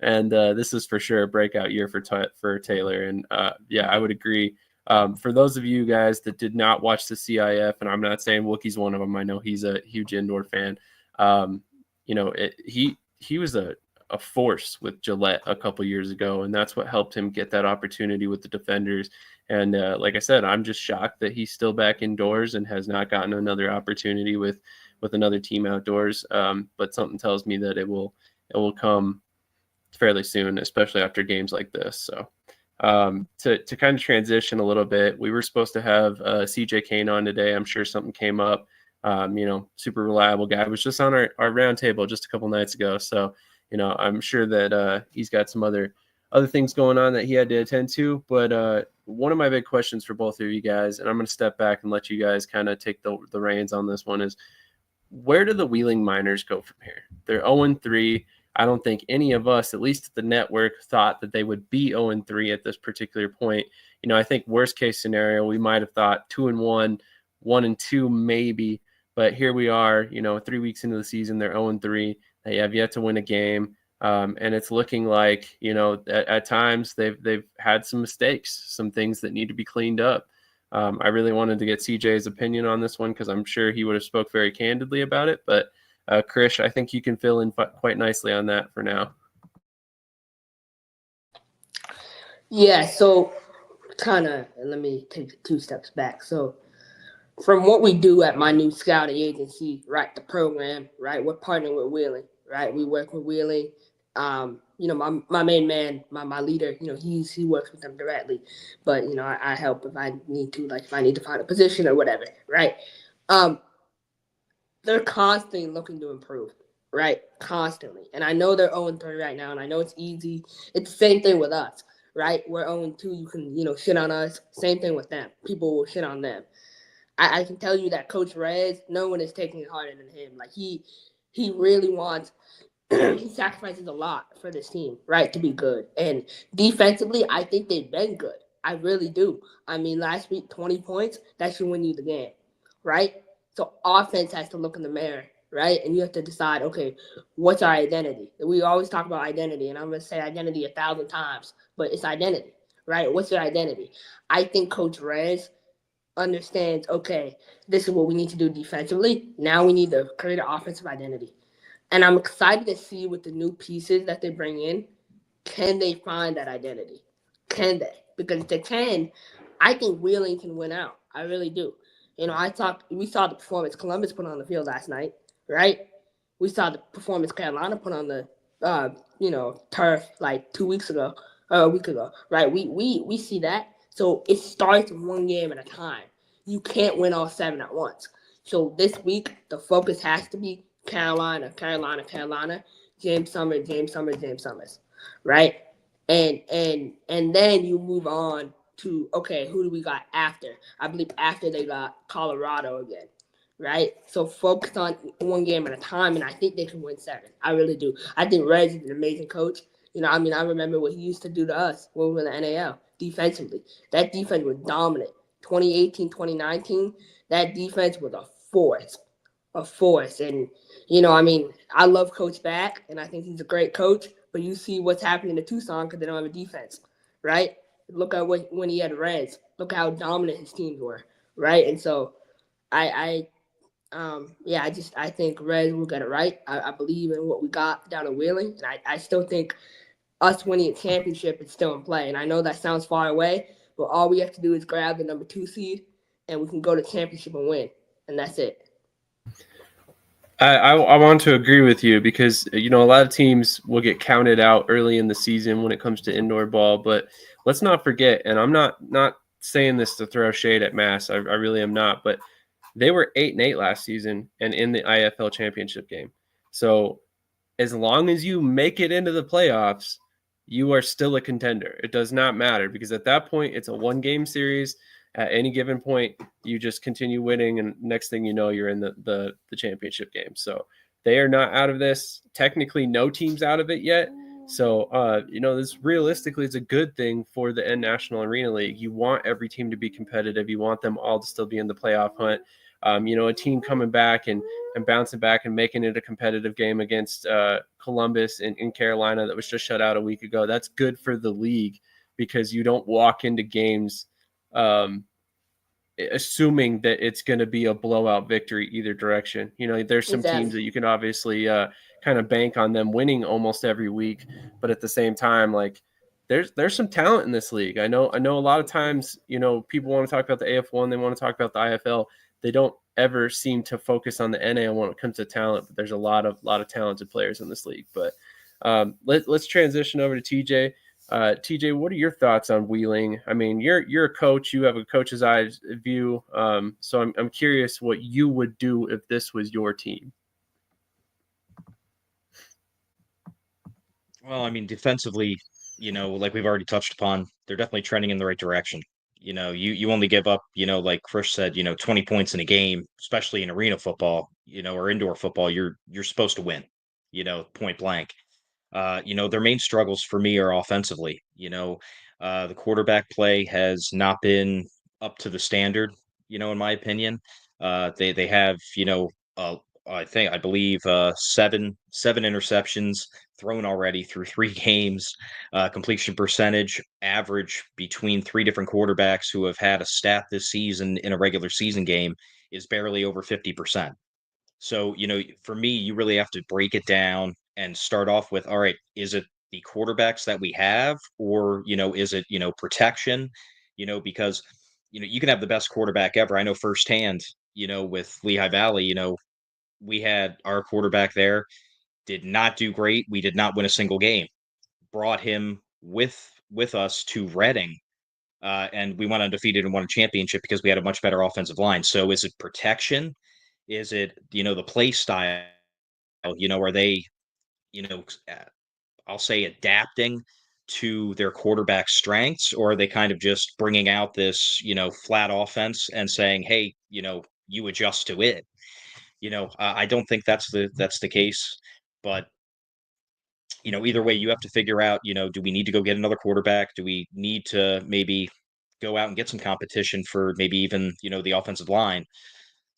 And this is for sure a breakout year for Taylor. And I would agree. For those of you guys that did not watch the CIF, and I'm not saying Wookie's one of them, I know he's a huge indoor fan. He was a force with Gillette a couple years ago, and that's what helped him get that opportunity with the Defenders. And like I said, I'm just shocked that he's still back indoors and has not gotten another opportunity with another team outdoors. But something tells me that it will come fairly soon, especially after games like this. So to kind of transition a little bit, we were supposed to have CJ Kane on today. I'm sure something came up. Super reliable guy. Was just on our round table just a couple nights ago. So, I'm sure that he's got some other things going on that he had to attend to. But one of my big questions for both of you guys, and I'm going to step back and let you guys kind of take the reins on this one, is where do the Wheeling Miners go from here? They're 0-3. I don't think any of us, at least at the network, thought that they would be 0-3 at this particular point. I think worst case scenario, we might have thought 2-1, 1-2 maybe, but here we are, 3 weeks into the season, they're 0-3. They have yet to win a game. And it's looking like, at times they've had some mistakes, some things that need to be cleaned up. I really wanted to get CJ's opinion on this one because I'm sure he would have spoke very candidly about it. But Krish, I think you can fill in quite nicely on that for now. Yeah, so let me take 2 steps back. So from what we do at my new scouting agency, right, the program, right, we're partnering with Wheeling, right? We work with Wheeling. My main man, my leader, he works with them directly, but I help if I need to, like if I need to find a position or whatever, right? They're constantly looking to improve, right? Constantly, and I know they're 0-3 right now, and I know it's easy. It's the same thing with us, right? We're 0-2. You can shit on us. Same thing with them. People will shit on them. I can tell you that Coach Rez, no one is taking it harder than him. Like he really wants. He sacrifices a lot for this team, right, to be good. And defensively, I think they've been good. I really do. I mean, last week, 20 points, that should win you the game, right? So offense has to look in the mirror, right? And you have to decide, okay, what's our identity? We always talk about identity, and I'm going to say identity 1,000 times, but it's identity, right? What's your identity? I think Coach Rez understands, okay, this is what we need to do defensively. Now we need to create an offensive identity. And I'm excited to see with the new pieces that they bring in, can they find that identity? Can they? Because if they can, I think Wheeling can win out. I really do. We saw the performance Columbus put on the field last night, right? We saw the performance Carolina put on the, turf like 2 weeks ago, or a week ago, right? We see that. So it starts one game at a time. You can't win all 7 at once. So this week, the focus has to be Carolina, James Summers, right? And then you move on to, okay, who do we got after? I believe after they got Colorado again, right? So focus on one game at a time, and I think they can win 7. I really do. I think Rez is an amazing coach. I remember what he used to do to us when we were in the NAL defensively. That defense was dominant. 2018, 2019, that defense was a force. And, I love Coach Back, and I think he's a great coach, but you see what's happening to Tucson because they don't have a defense, right? Look at when he had Reds. Look how dominant his teams were, right? And so I think Reds will get it right. I believe in what we got down in Wheeling, and I still think us winning a championship is still in play. And I know that sounds far away, but all we have to do is grab the number 2 seed, and we can go to championship and win, and that's it. I want to agree with you because, a lot of teams will get counted out early in the season when it comes to indoor ball. But let's not forget, and I'm not saying this to throw shade at Mass. I really am not. But they were 8-8 last season and in the IFL championship game. So as long as you make it into the playoffs, you are still a contender. It does not matter because at that point, it's a 1-game series. At any given point, you just continue winning, and next thing you know, you're in the championship game. So they are not out of this. Technically, no team's out of it yet. So, this realistically is a good thing for the National Arena League. You want every team to be competitive. You want them all to still be in the playoff hunt. A team coming back and bouncing back and making it a competitive game against Columbus in Carolina that was just shut out a week ago. That's good for the league because you don't walk into games assuming that it's going to be a blowout victory either direction. There's some teams that you can obviously kind of bank on them winning almost every week, but at the same time, like there's some talent in this league. I know a lot of times, people want to talk about the AF1, they want to talk about the IFL. They don't ever seem to focus on the NA when it comes to talent, but there's a lot of talented players in this league. But let's transition over to TJ. TJ, what are your thoughts on Wheeling? I mean, you're a coach. You have a coach's eyes view. So I'm curious what you would do if this was your team. Well, I mean, defensively, like we've already touched upon, they're definitely trending in the right direction. You only give up, like Krish said, 20 points in a game, especially in arena football, or indoor football, you're supposed to win, point blank. Their main struggles for me are offensively. The quarterback play has not been up to the standard, in my opinion. They have, I believe seven interceptions thrown already through 3 games. Completion percentage average between 3 different quarterbacks who have had a stat this season in a regular season game is barely over 50%. So, for me, you really have to break it down and start off with, all right, is it the quarterbacks that we have, or, is it, protection? Because, you can have the best quarterback ever. I know firsthand, with Lehigh Valley, we had our quarterback there, did not do great. We did not win a single game. Brought him with us to Reading, and we went undefeated and won a championship because we had a much better offensive line. So is it protection? Is it, the play style? Are they, you know, uh, I'll say adapting to their quarterback strengths, or are they kind of just bringing out this, flat offense and saying, hey, you adjust to it? I don't think that's the case, but either way, you have to figure out, do we need to go get another quarterback? Do we need to maybe go out and get some competition for maybe even, the offensive line?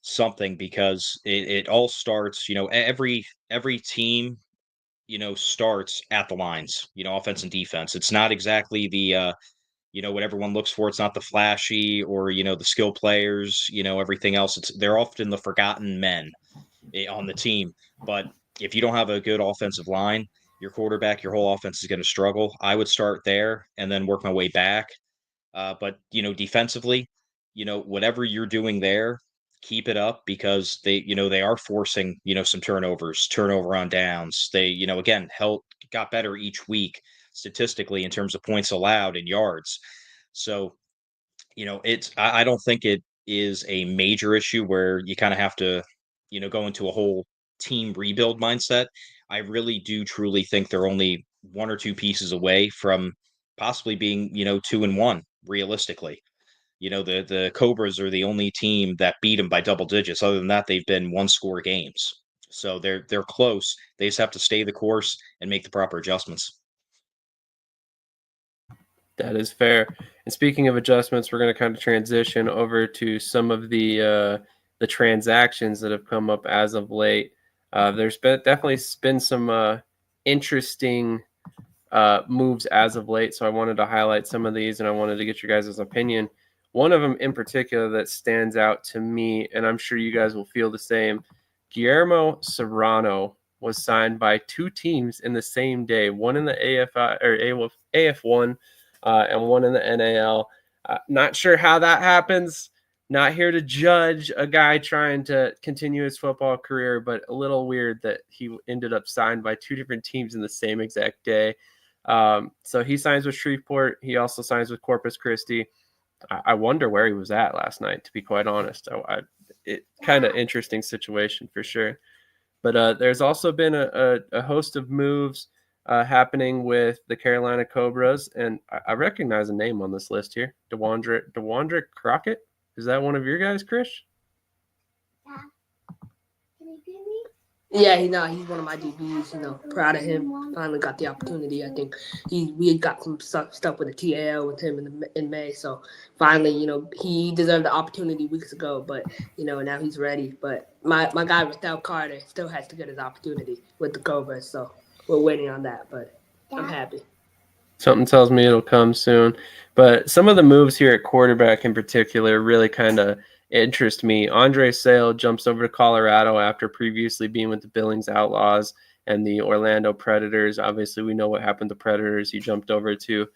Something, because it all starts, every team, starts at the lines, offense and defense. It's not exactly the what everyone looks for. It's not the flashy or, the skill players, everything else. They're often the forgotten men on the team. But if you don't have a good offensive line, your quarterback, your whole offense is going to struggle. I would start there and then work my way back. But defensively, whatever you're doing there, keep it up, because they are forcing, some turnover on downs. They, again, got better each week statistically in terms of points allowed and yards. So, I don't think it is a major issue where you kind of have to, go into a whole team rebuild mindset. I really do truly think they're only 1 or 2 pieces away from possibly being, 2-1 realistically. The Cobras are the only team that beat them by double digits. Other than that, they've been 1-score games. So they're close. They just have to stay the course and make the proper adjustments. That is fair. And speaking of adjustments, we're going to kind of transition over to some of the transactions that have come up as of late. There's definitely been some interesting moves as of late, so I wanted to highlight some of these, and I wanted to get your guys' opinion. One of them in particular that stands out to me, and I'm sure you guys will feel the same. Guillermo Serrano was signed by 2 teams in the same day, one in the AF1 and one in the NAL. Not sure how that happens. Not here to judge a guy trying to continue his football career, but a little weird that he ended up signed by 2 different teams in the same exact day. So he signs with Shreveport. He also signs with Corpus Christi. I wonder where he was at last night, to be quite honest. It kind of interesting situation for sure. But there's also been a host of moves happening with the Carolina Cobras, and I recognize a name on this list here. DeWandre Crockett. Is that one of your guys, Krish? Yeah. Can you hear me? Yeah, he's one of my DBs. Proud of him. Finally got the opportunity. I think we had got some stuff with the TAL with him in May. So finally, he deserved the opportunity weeks ago, but now he's ready. But my guy Rathel Carter still has to get his opportunity with the Cobras. So we're waiting on that, but I'm happy. Something tells me it'll come soon. But some of the moves here at quarterback in particular really kind of interest me. Andre Sale jumps over to Colorado after previously being with the Billings Outlaws and the Orlando Predators. Obviously, we know what happened to Predators. He jumped over to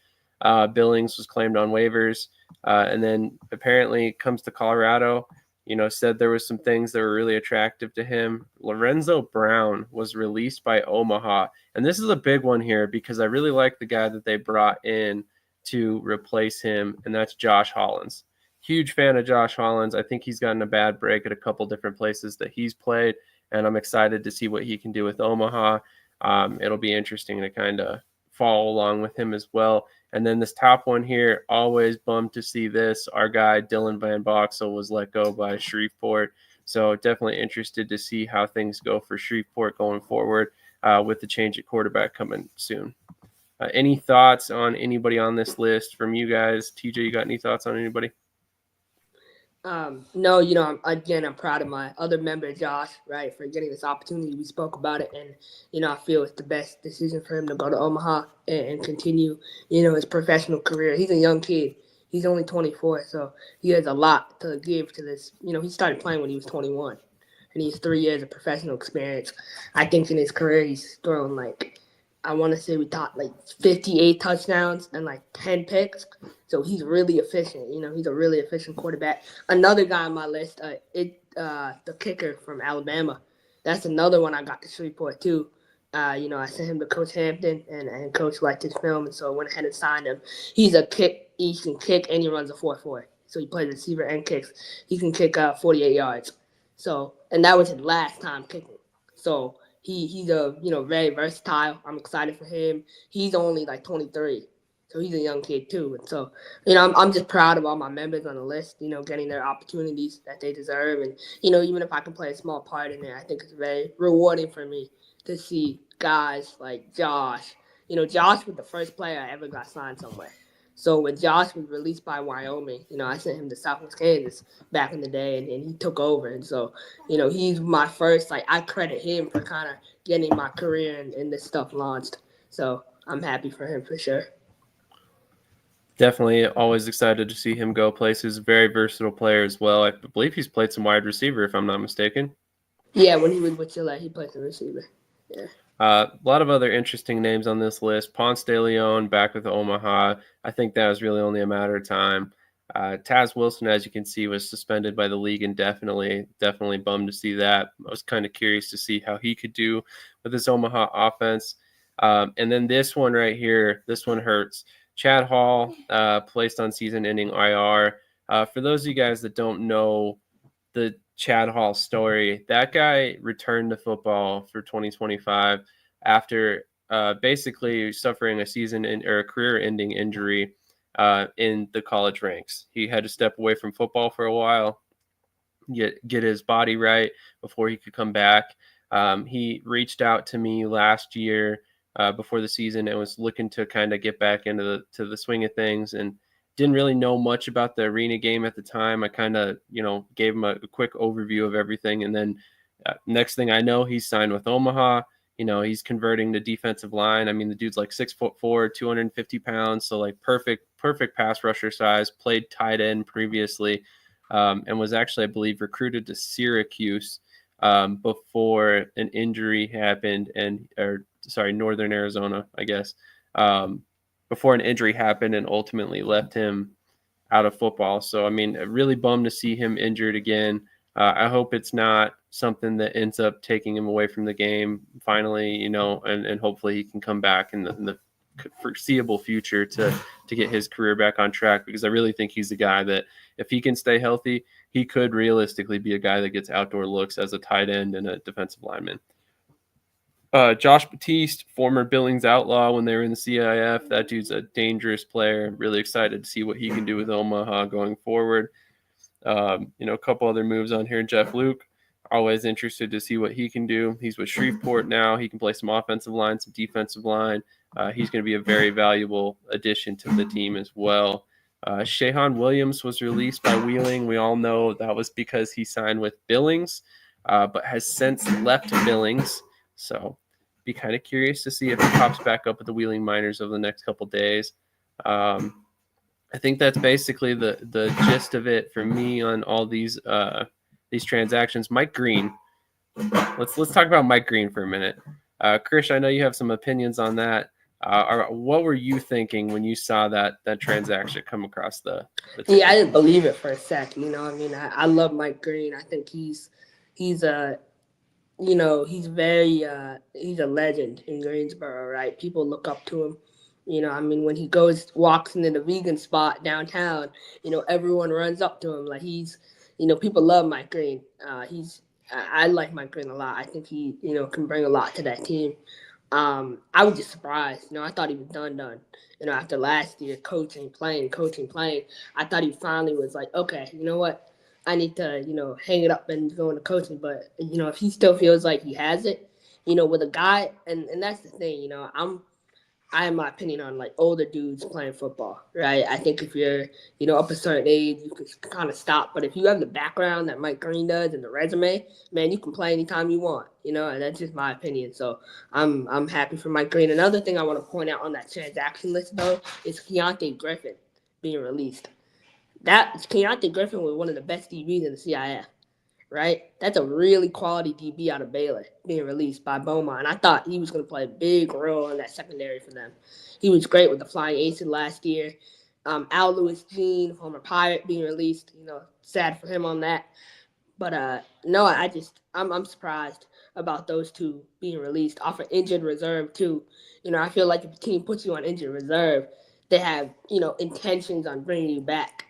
Billings, was claimed on waivers, and then apparently comes to Colorado. Said there was some things that were really attractive to him. Lorenzo Brown was released by Omaha. And this is a big one here because I really like the guy that they brought in to replace him, and that's Josh Hollins. Huge fan of Josh Hollins. I think he's gotten a bad break at a couple different places that he's played, and I'm excited to see what he can do with Omaha. It'll be interesting to kind of follow along with him as well. And then this top one here, always bummed to see this. Our guy, Dylan Van Boxel, was let go by Shreveport. So definitely interested to see how things go for Shreveport going forward. with the change at quarterback coming soon. Any thoughts on anybody on this list from you guys? TJ, you got any thoughts on anybody? No, I'm proud of my other member, Josh, right, for getting this opportunity. We spoke about it, and, I feel it's the best decision for him to go to Omaha and continue, his professional career. He's a young kid. He's only 24, so he has a lot to give to this. He started playing when he was 21, and he has 3 years of professional experience. I think in his career, he's thrown, I want to say we taught 58 touchdowns and 10 picks. So he's really efficient. He's a really efficient quarterback. Another guy on my list, the kicker from Alabama. That's another one I got to Shreveport too. I sent him to Coach Hampton, and Coach liked his film, and so I went ahead and signed him. He can kick, and he runs a 4.4. So he plays receiver and kicks. He can kick 48 yards. So, and that was his last time kicking. So he's a very versatile. I'm excited for him. He's only 23. So he's a young kid too. And so, I'm just proud of all my members on the list, getting their opportunities that they deserve. And, even if I can play a small part in there, I think it's very rewarding for me to see guys like Josh. Josh was the first player I ever got signed somewhere. So when Josh was released by Wyoming, I sent him to Southwest Kansas back in the day, and he took over. And so, he's my first, I credit him for kind of getting my career and this stuff launched. So I'm happy for him for sure. Definitely always excited to see him go places. Very versatile player as well. I believe he's played some wide receiver, if I'm not mistaken. Yeah, when he was with Gillette, he played some receiver. Yeah. A lot of other interesting names on this list. Ponce de Leon back with Omaha. I think that was really only a matter of time. Taz Wilson, as you can see, was suspended by the league indefinitely. Definitely bummed to see that. I was kind of curious to see how he could do with this Omaha offense. And then this one right here, this one hurts. Chad Hall, placed on season-ending IR. For those of you guys that don't know the Chad Hall story, that guy returned to football for 2025 after basically suffering a career-ending injury in the college ranks. He had to step away from football for a while, get his body right before he could come back. He reached out to me last year before the season and was looking to kind of get back into the swing of things, and didn't really know much about the arena game at the time. I kind of, gave him a quick overview of everything. And then next thing I know, he's signed with Omaha. He's converting to defensive line. I mean, the dude's 6'4", 250 pounds. So perfect pass rusher size, played tight end previously, and was actually, I believe, recruited to Syracuse before an injury happened Northern Arizona, I guess. Before an injury happened and ultimately left him out of football. So, I mean, really bummed to see him injured again. I hope it's not something that ends up taking him away from the game finally, and hopefully he can come back in the foreseeable future to get his career back on track, because I really think he's a guy that if he can stay healthy, he could realistically be a guy that gets outdoor looks as a tight end and a defensive lineman. Josh Batiste, former Billings Outlaw when they were in the CIF. That dude's a dangerous player. Really excited to see what he can do with Omaha going forward. A couple other moves on here. Jeff Luke, always interested to see what he can do. He's with Shreveport now. He can play some offensive line, some defensive line. He's going to be a very valuable addition to the team as well. Shahan Williams was released by Wheeling. We all know that was because he signed with Billings, but has since left Billings. So be kind of curious to see if he pops back up with the Wheeling Miners over the next couple days. I think that's basically the gist of it for me on all these transactions. Mike Green. Let's talk about Mike Green for a minute. Krish, I know you have some opinions on that. What were you thinking when you saw that transaction come across the Yeah, I didn't believe it for a second. I love Mike Green. I think he's a he's a legend in Greensboro, right? People look up to him. When he walks into the vegan spot downtown, everyone runs up to him. People love Mike Green. I like Mike Green a lot. I think he, can bring a lot to that team. I was just surprised. I thought he was done. After last year, coaching, playing, I thought he finally was like, okay, you know what? I need to, hang it up and go into coaching. But, if he still feels like he has it with a guy, and that's the thing, I have my opinion on like older dudes playing football, right? I think if you're, up a certain age, you can kind of stop. But if you have the background that Mike Green does and the resume, man, you can play anytime you want, and that's just my opinion. So I'm happy for Mike Green. Another thing I want to point out on that transaction list though is Keontae Griffin being released. That Keontae Griffin was one of the best DBs in the CIF, right? That's a really quality DB out of Baylor being released by Beaumont. And I thought he was going to play a big role in that secondary for them. He was great with the Flying Aces last year. Al Lewis Jean, former Pirate, being released. Sad for him on that. But no, I'm surprised about those two being released off of injured reserve too. I feel like if the team puts you on injured reserve, they have intentions on bringing you back.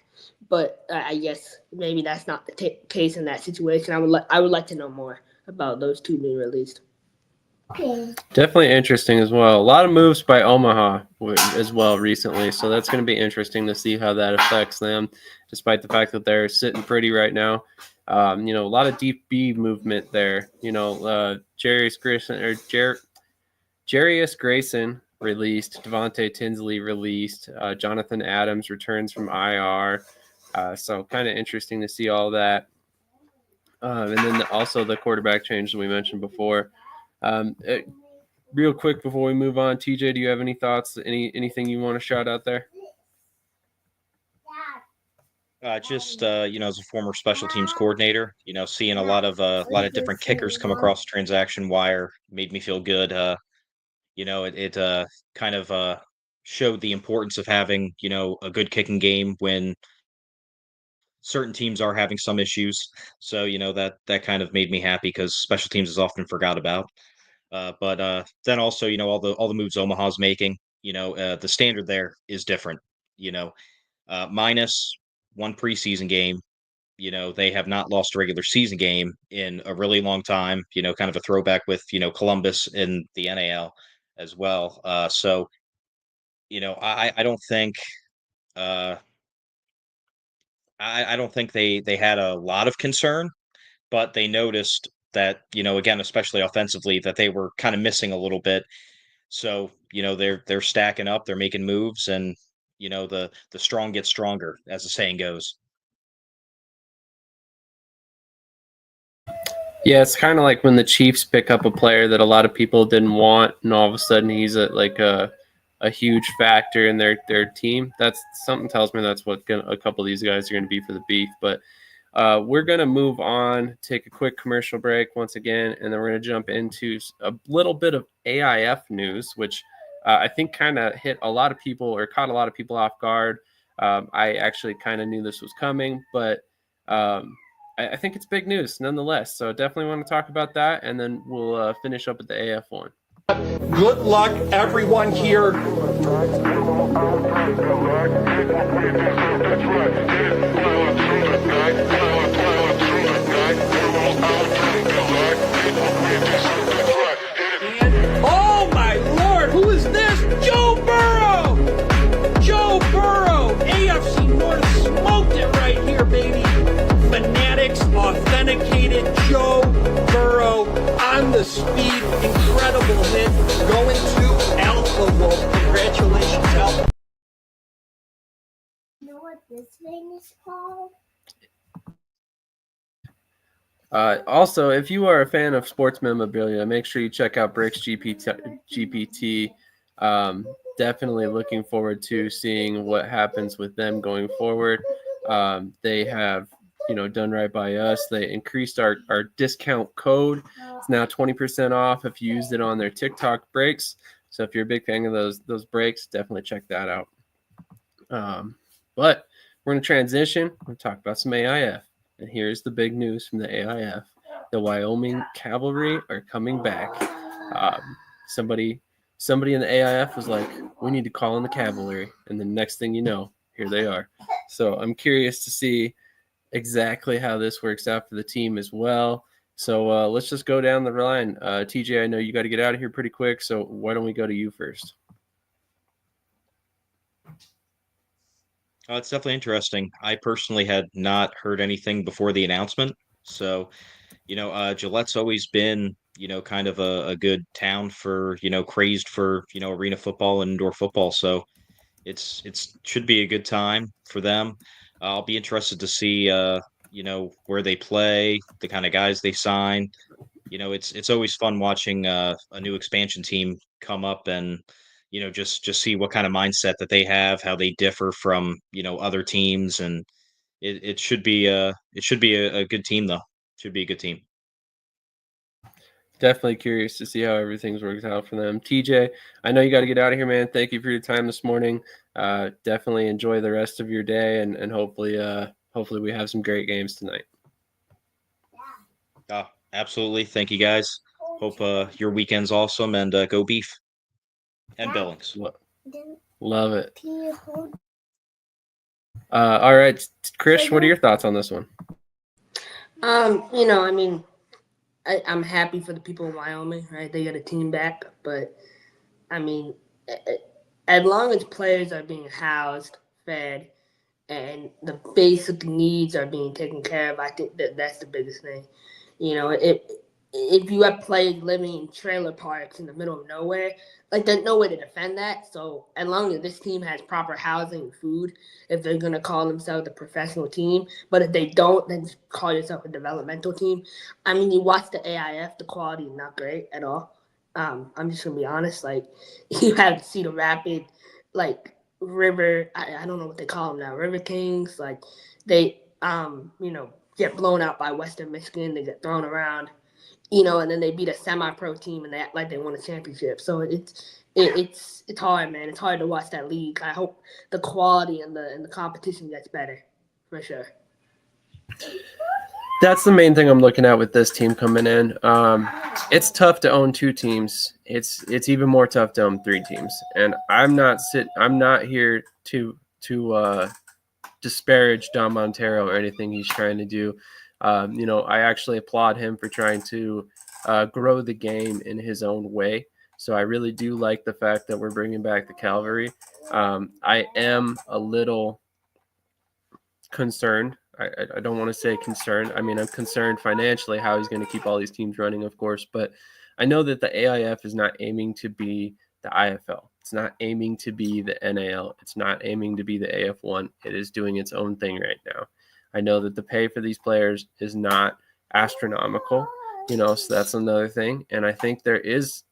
But I guess maybe that's not the case in that situation. I would like to know more about those two being released. Definitely interesting as well. A lot of moves by Omaha as well recently, so that's going to be interesting to see how that affects them, despite the fact that they're sitting pretty right now. A lot of deep B movement there. Jarius Grayson released, Devontae Tinsley released, Jonathan Adams returns from IR. So kind of interesting to see all that. And then also the quarterback change that we mentioned before. Real quick before we move on, TJ, do you have any thoughts? Anything you want to shout out there? Just as a former special teams coordinator, seeing a lot of different kickers come across the transaction wire made me feel good. It kind of showed the importance of having a good kicking game when certain teams are having some issues. So that kind of made me happy because special teams is often forgot about. But then also all the moves Omaha's making, the standard there is different. Minus one preseason game. They have not lost a regular season game in a really long time, kind of a throwback with, Columbus in the NAL as well. So, I don't think, I don't think they had a lot of concern, but they noticed that, again, especially offensively, that they were kind of missing a little bit. So, they're stacking up, they're making moves, and, the strong get stronger, as the saying goes. Yeah, it's kind of like when the Chiefs pick up a player that a lot of people didn't want, and all of a sudden he's a huge factor in their team. That's something tells me that's what a couple of these guys are going to be for the beef. But we're going to move on, take a quick commercial break once again, and then we're going to jump into a little bit of AIF news, which I think kind of hit a lot of people or caught a lot of people off guard. I actually kind of knew this was coming, but I think it's big news nonetheless. So definitely want to talk about that, and then we'll finish up with the AF one. Good luck, everyone here. Oh my Lord, who is this? Joe Burrow! Joe Burrow! AFC North smoked it right here, baby. Fanatics, authenticated Joe Burrow on the speed, incredible hit, going to Alpha Wolf. Congratulations, Alpha. You know what this thing is called? Also, if you are a fan of sports memorabilia, make sure you check out BreaksGPT. Definitely looking forward to seeing what happens with them going forward. They have done right by us. They increased our discount code. It's now 20% off if you used it on their TikTok breaks. So if you're a big fan of those breaks, definitely check that out. But we're going to transition. We're going to talk about some AIF. And here's the big news from the AIF. The Wyoming Cavalry are coming back. Somebody in the AIF was like, we need to call in the cavalry. And the next thing you know, here they are. So I'm curious to see exactly how this works out for the team as well. So let's just go down the line. TJ, I know you got to get out of here pretty quick, so why don't we go to you first? It's definitely interesting. I personally had not heard anything before the announcement. So, Gillette's always been kind of a good town for, crazed for, arena football and indoor football. So it's should be a good time for them. I'll be interested to see, where they play, the kind of guys they sign. It's always fun watching a new expansion team come up and, just see what kind of mindset that they have, how they differ from, other teams, and it should be a good team though. Should be a good team. Definitely curious to see how everything's worked out for them. TJ, I know you got to get out of here, man. Thank you for your time this morning. Definitely enjoy the rest of your day, and hopefully we have some great games tonight. Absolutely. Thank you guys. Hope your weekend's awesome, and go Beef and Billings. Love it. Can you hold? All right, Krish, what are your thoughts on this one? I mean, I'm happy for the people in Wyoming, right? They got a team back, but I mean, as long as players are being housed, fed, and the basic needs are being taken care of, I think that's the biggest thing. If you have players living in trailer parks in the middle of nowhere, like there's no way to defend that. So as long as this team has proper housing and food, if they're gonna call themselves a professional team, but if they don't, then just call yourself a developmental team. I mean, you watch the AIF, the quality is not great at all. I'm just gonna be honest. Like you have Cedar Rapid, like River. I don't know what they call them now. River Kings. Like they get blown out by Western Michigan. They get thrown around. And then they beat a semi-pro team and they act like they won a championship. So it's hard, man. It's hard to watch that league. I hope the quality and the competition gets better, for sure. That's the main thing I'm looking at with this team coming in. It's tough to own two teams. It's even more tough to own three teams. And I'm not here to disparage Don Montero or anything he's trying to do. I actually applaud him for trying to grow the game in his own way. So I really do like the fact that we're bringing back the Cavalry. I am a little concerned. I don't want to say concerned. I mean, I'm concerned financially how he's going to keep all these teams running, of course. But I know that the AIF is not aiming to be the IFL. It's not aiming to be the NAL. It's not aiming to be the AF1. It is doing its own thing right now. I know that the pay for these players is not astronomical, so that's another thing. And I think there is,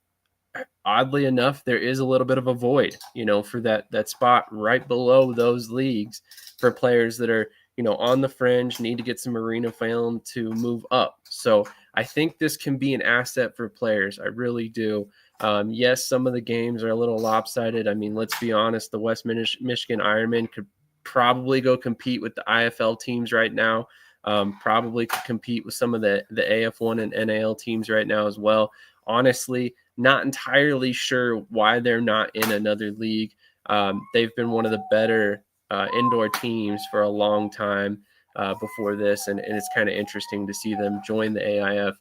oddly enough, there is a little bit of a void, for that spot right below those leagues for players that are, on the fringe, need to get some arena film to move up. So I think this can be an asset for players. I really do. Yes, some of the games are a little lopsided. I mean, let's be honest, the West Michigan Ironman could probably go compete with the IFL teams right now. Probably could compete with some of the AF1 and NAL teams right now as well. Honestly, not entirely sure why they're not in another league. They've been one of the better indoor teams for a long time before this, and it's kind of interesting to see them join the AIF.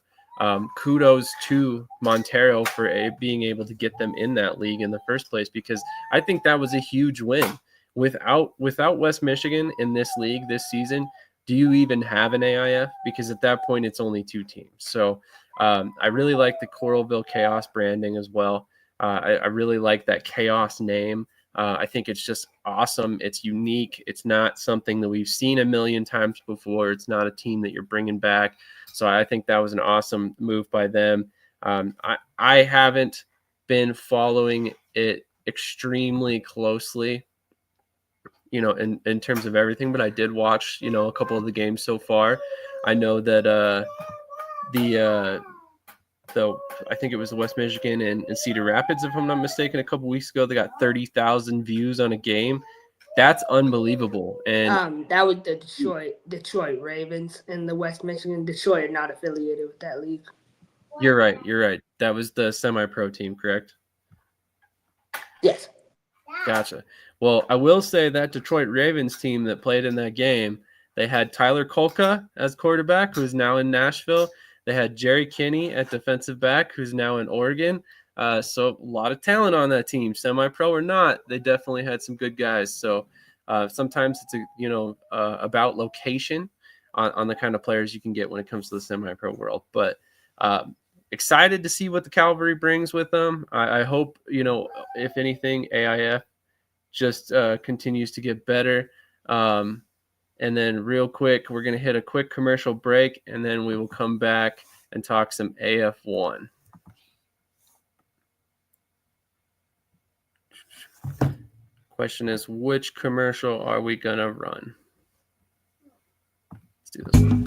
Kudos to Montero for being able to get them in that league in the first place, because I think that was a huge win. Without West Michigan in this league this season, do you even have an AIF? Because at that point, it's only two teams. So I really like the Coralville Chaos branding as well. I really like that Chaos name. I think it's just awesome. It's unique. It's not something that we've seen a million times before. It's not a team that you're bringing back. So I think that was an awesome move by them. I haven't been following it extremely closely, in terms of everything, but I did watch, a couple of the games so far. I know that I think it was the West Michigan and Cedar Rapids, if I'm not mistaken, a couple weeks ago, they got 30,000 views on a game. That's unbelievable. And that was the Detroit Ravens in the West Michigan. Detroit are not affiliated with that league. You're right. That was the semi-pro team, correct? Yes. Gotcha. Well, I will say that Detroit Ravens team that played in that game, they had Tyler Kolka as quarterback, who's now in Nashville. They had Jerry Kinney at defensive back, who's now in Oregon. So a lot of talent on that team, semi-pro or not. They definitely had some good guys. So sometimes it's about location on the kind of players you can get when it comes to the semi-pro world. But excited to see what the Cavalry brings with them. I hope, if anything, AIF just continues to get better. And then real quick, we're going to hit a quick commercial break, and then we will come back and talk some AF1. Question is, which commercial are we going to run? Let's do this one.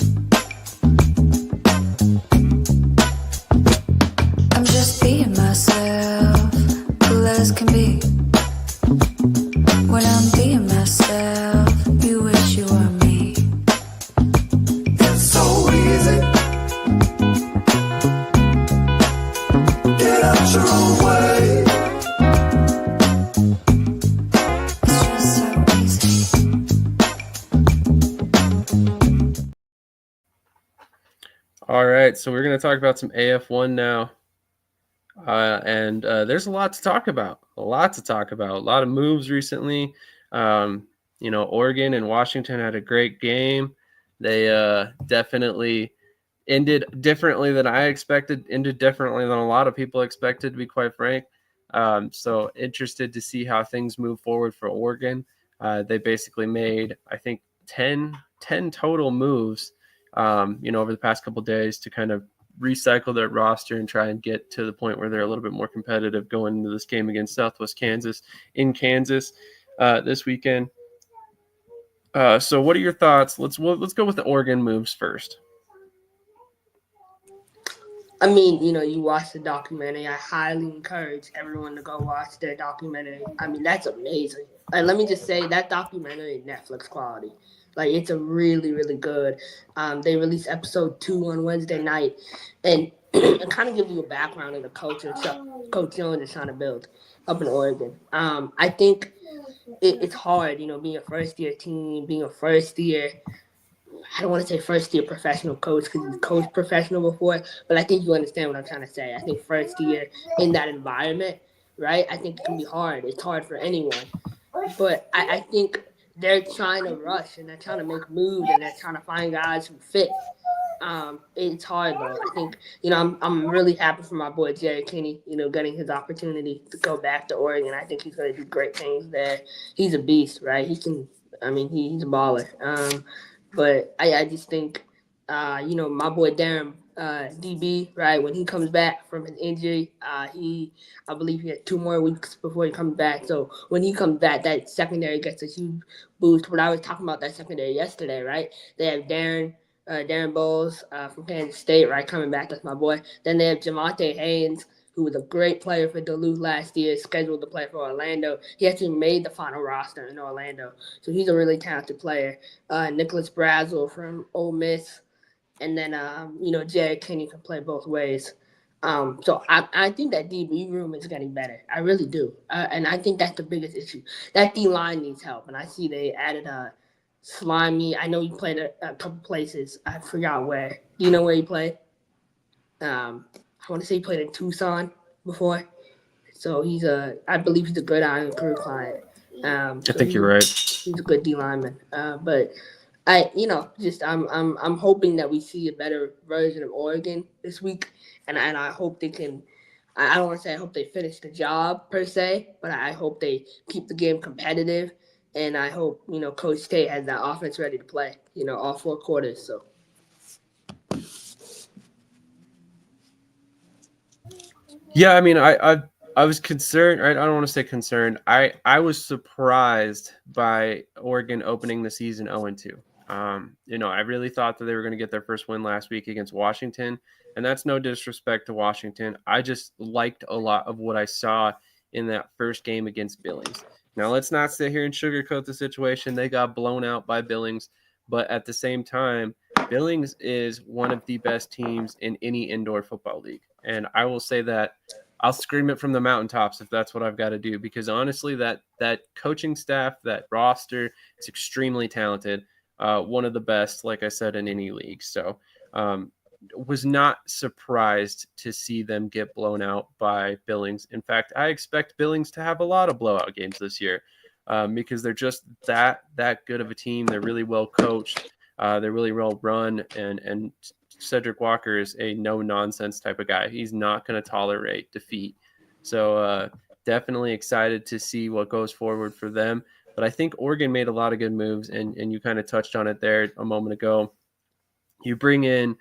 I'm just being myself, cool as can be. When I'm being myself, you wish you were me. It's so easy. Get out your own way. It's just so easy. All right, so we're going to talk about some AF1 now. And there's a lot to talk about. A lot of moves recently. Oregon and Washington had a great game. They definitely ended differently than I expected, ended differently than a lot of people expected, to be quite frank. So interested to see how things move forward for Oregon. They basically made, I think, 10 total moves, over the past couple of days to kind of recycle their roster and try and get to the point where they're a little bit more competitive going into this game against Southwest Kansas in Kansas this weekend. So what are your thoughts? Let's go with the Oregon moves first. I mean, you watch the documentary. I highly encourage everyone to go watch their documentary. I mean, that's amazing. And let me just say, that documentary is Netflix quality. Like, it's a really, really good. They released episode 2 on Wednesday night, and it kind of gives you a background of the culture Coach Jones is trying to build up in Oregon. I think it's hard, being a first-year team, being a first-year – I don't want to say first-year professional coach because he's coached professional before, but I think you understand what I'm trying to say. I think first year in that environment, right, I think it can be hard. It's hard for anyone. But I think they're trying to rush and they're trying to make moves and they're trying to find guys who fit. It's hard, though. I think, I'm really happy for my boy Jared Kinney, getting his opportunity to go back to Oregon. I think he's going to do great things there. He's a beast, right? He's a baller. But I just think, my boy Darren, DB, right, when he comes back from an injury, I believe he had 2 more weeks before he comes back. So when he comes back, that secondary gets a huge boost. But I was talking about that secondary yesterday, right? They have Darren Bowles from Kansas State, right, coming back. That's my boy. Then they have Javonte Haynes, who was a great player for Duluth last year, scheduled to play for Orlando. He actually made the final roster in Orlando. So he's a really talented player. Nicholas Brazel from Ole Miss. And then, Jared Kinney can play both ways. So I think that DB room is getting better. I really do. And I think that's the biggest issue. That D-line needs help. And I see they added Slimy. I know he played a couple places. I forgot where. Do you know where he played? I want to say he played in Tucson before. So I believe he's a good Iron Crew client. I think you're right. He's a good D lineman. But I'm hoping that we see a better version of Oregon this week. And I hope they can, I don't want to say I hope they finish the job per se, but I hope they keep the game competitive. And I hope, Coach State has that offense ready to play, all 4 quarters. So. Yeah, I mean, I was concerned. Right? I don't want to say concerned. I was surprised by Oregon opening the season 0-2. I really thought that they were going to get their first win last week against Washington, and that's no disrespect to Washington. I just liked a lot of what I saw in that first game against Billings. Now, let's not sit here and sugarcoat the situation. They got blown out by Billings, but at the same time, Billings is one of the best teams in any indoor football league. And I will say that I'll scream it from the mountaintops if that's what I've got to do, because honestly, that coaching staff, that roster is extremely talented. One of the best, like I said, in any league. So was not surprised to see them get blown out by Billings. In fact, I expect Billings to have a lot of blowout games this year because they're just that good of a team. They're really well coached. They're really well run, and Cedric Walker is a no-nonsense type of guy. He's not going to tolerate defeat. So definitely excited to see what goes forward for them. But I think Oregon made a lot of good moves, and you kind of touched on it there a moment ago. You bring in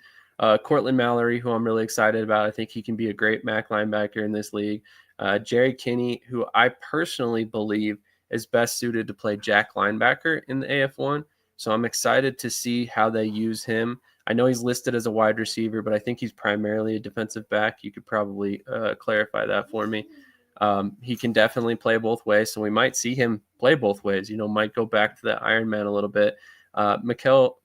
Cortland Mallory, who I'm really excited about. I think he can be a great MAC linebacker in this league. Jerry Kinney, who I personally believe is best suited to play jack linebacker in the AF1. So I'm excited to see how they use him. I know he's listed as a wide receiver, but I think he's primarily a defensive back. You could probably clarify that for me. He can definitely play both ways, so we might see him play both ways. Might go back to the Iron Man a little bit. Mikel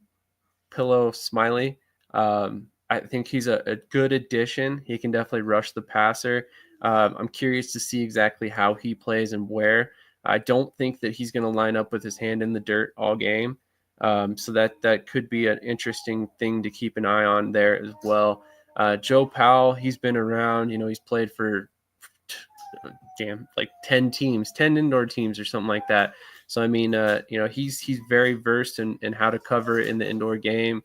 Pillow Smiley, I think he's a good addition. He can definitely rush the passer. I'm curious to see exactly how he plays and where. I don't think that he's going to line up with his hand in the dirt all game. So that could be an interesting thing to keep an eye on there as well. Joe Powell, he's been around. He's played for like 10 teams, 10 indoor teams or something like that. So, I mean, he's very versed in how to cover in the indoor game,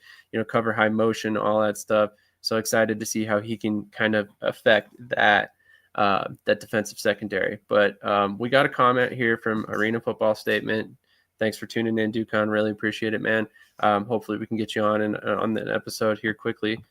cover high motion, all that stuff. So excited to see how he can kind of affect that defensive secondary. But we got a comment here from Arena Football Statement. Thanks for tuning in, Ducon. Really appreciate it, man. Hopefully we can get you on the episode here quickly.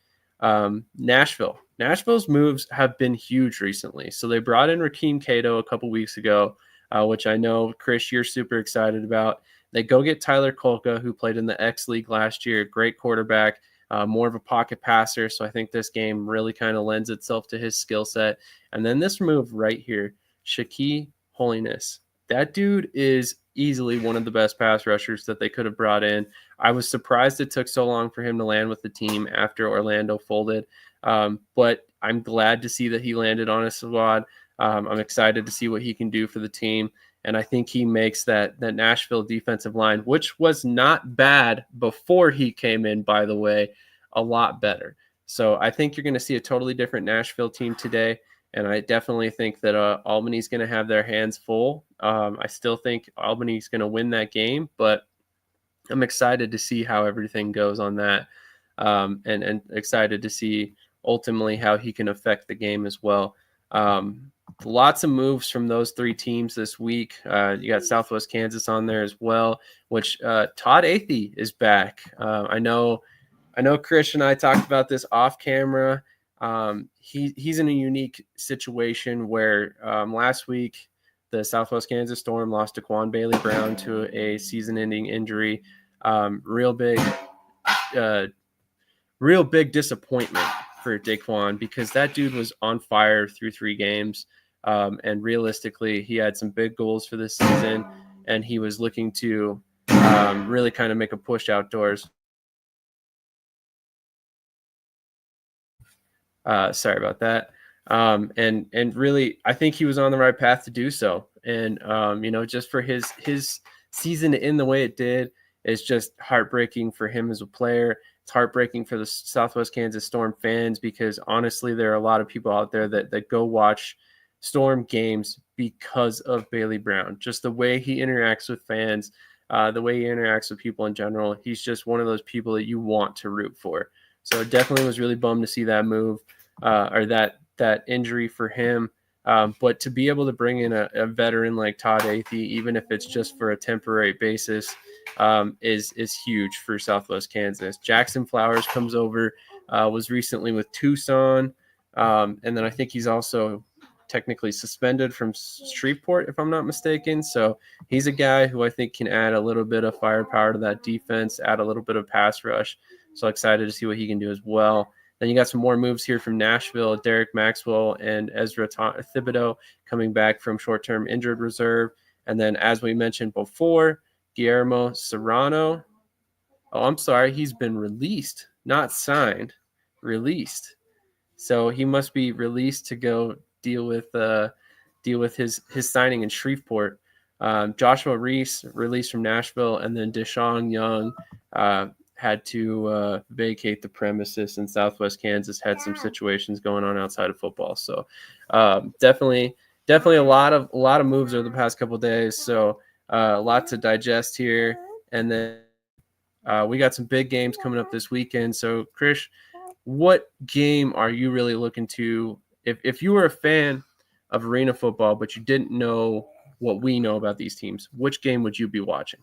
Nashville's moves have been huge recently. So they brought in Rakeem Cato a couple weeks ago, which I know, Krish, you're super excited about. They go get Tyler Kolka, who played in the X League last year. Great quarterback, more of a pocket passer. So I think this game really kind of lends itself to his skill set. And then this move right here, Shaquille Holiness. That dude is easily one of the best pass rushers that they could have brought in. I was surprised it took so long for him to land with the team after Orlando folded. But I'm glad to see that he landed on a squad. I'm excited to see what he can do for the team. And I think he makes that Nashville defensive line, which was not bad before he came in, by the way, a lot better. So I think you're going to see a totally different Nashville team today. And I definitely think that Albany's going to have their hands full. I still think Albany's going to win that game, but I'm excited to see how everything goes on that, and excited to see ultimately how he can affect the game as well. Lots of moves from those three teams this week. You got Southwest Kansas on there as well, which Todd Athey is back. I know Krish and I talked about this off camera. He's in a unique situation where last week the Southwest Kansas Storm lost Daquan Bailey Brown to a season-ending injury. Real big disappointment for Daquan, because that dude was on fire through 3 games. And realistically, he had some big goals for this season, and he was looking to really kind of make a push outdoors. Sorry about that. And really, I think he was on the right path to do so. And, just for his season to end the way it did is just heartbreaking for him as a player. It's heartbreaking for the Southwest Kansas Storm fans, because honestly, there are a lot of people out there that go watch Storm games because of Bailey Brown. Just the way he interacts with fans, the way he interacts with people in general. He's just one of those people that you want to root for. So definitely was really bummed to see that move or that injury for him. But to be able to bring in a veteran like Todd Athey, even if it's just for a temporary basis, is huge for Southwest Kansas. Jackson Flowers comes over, was recently with Tucson. And then I think he's also technically suspended from Shreveport, if I'm not mistaken. So he's a guy who I think can add a little bit of firepower to that defense, add a little bit of pass rush. So excited to see what he can do as well. Then you got some more moves here from Nashville. Derek Maxwell and Ezra Thibodeau coming back from short-term injured reserve. And then, as we mentioned before, Guillermo Serrano. Oh, I'm sorry. He's been released, not signed, released. So he must be released to go deal with his signing in Shreveport. Joshua Reese released from Nashville, and then Deshaun Young had to vacate the premises, and Southwest Kansas had some situations going on outside of football. So definitely a lot of moves over the past couple of days. So a lot to digest here. And then we got some big games coming up this weekend. So Krish, what game are you really looking to? If you were a fan of arena football, but you didn't know what we know about these teams, which game would you be watching?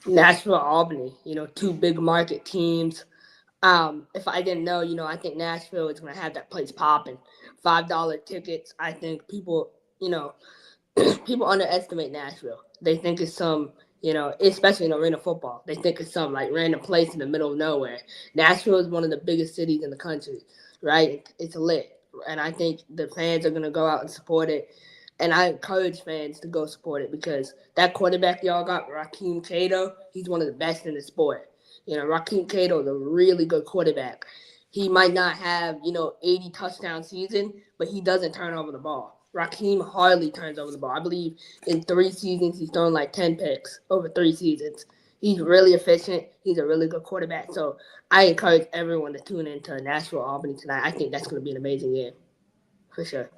Nashville, Albany, two big market teams. If I didn't know, I think Nashville is going to have that place popping. $5 tickets. I think people, people underestimate Nashville. They think it's some, especially in arena football, they think it's some like random place in the middle of nowhere. Nashville is one of the biggest cities in the country, right? It's lit. And I think the fans are going to go out and support it. And I encourage fans to go support it because that quarterback y'all got, Raheem Cato, he's one of the best in the sport. Raheem Cato is a really good quarterback. He might not have, 80 touchdown season, but he doesn't turn over the ball. Raheem hardly turns over the ball. I believe in 3 seasons, he's thrown like 10 picks over 3 seasons. He's really efficient. He's a really good quarterback. So I encourage everyone to tune into Nashville Albany tonight. I think that's going to be an amazing game for sure.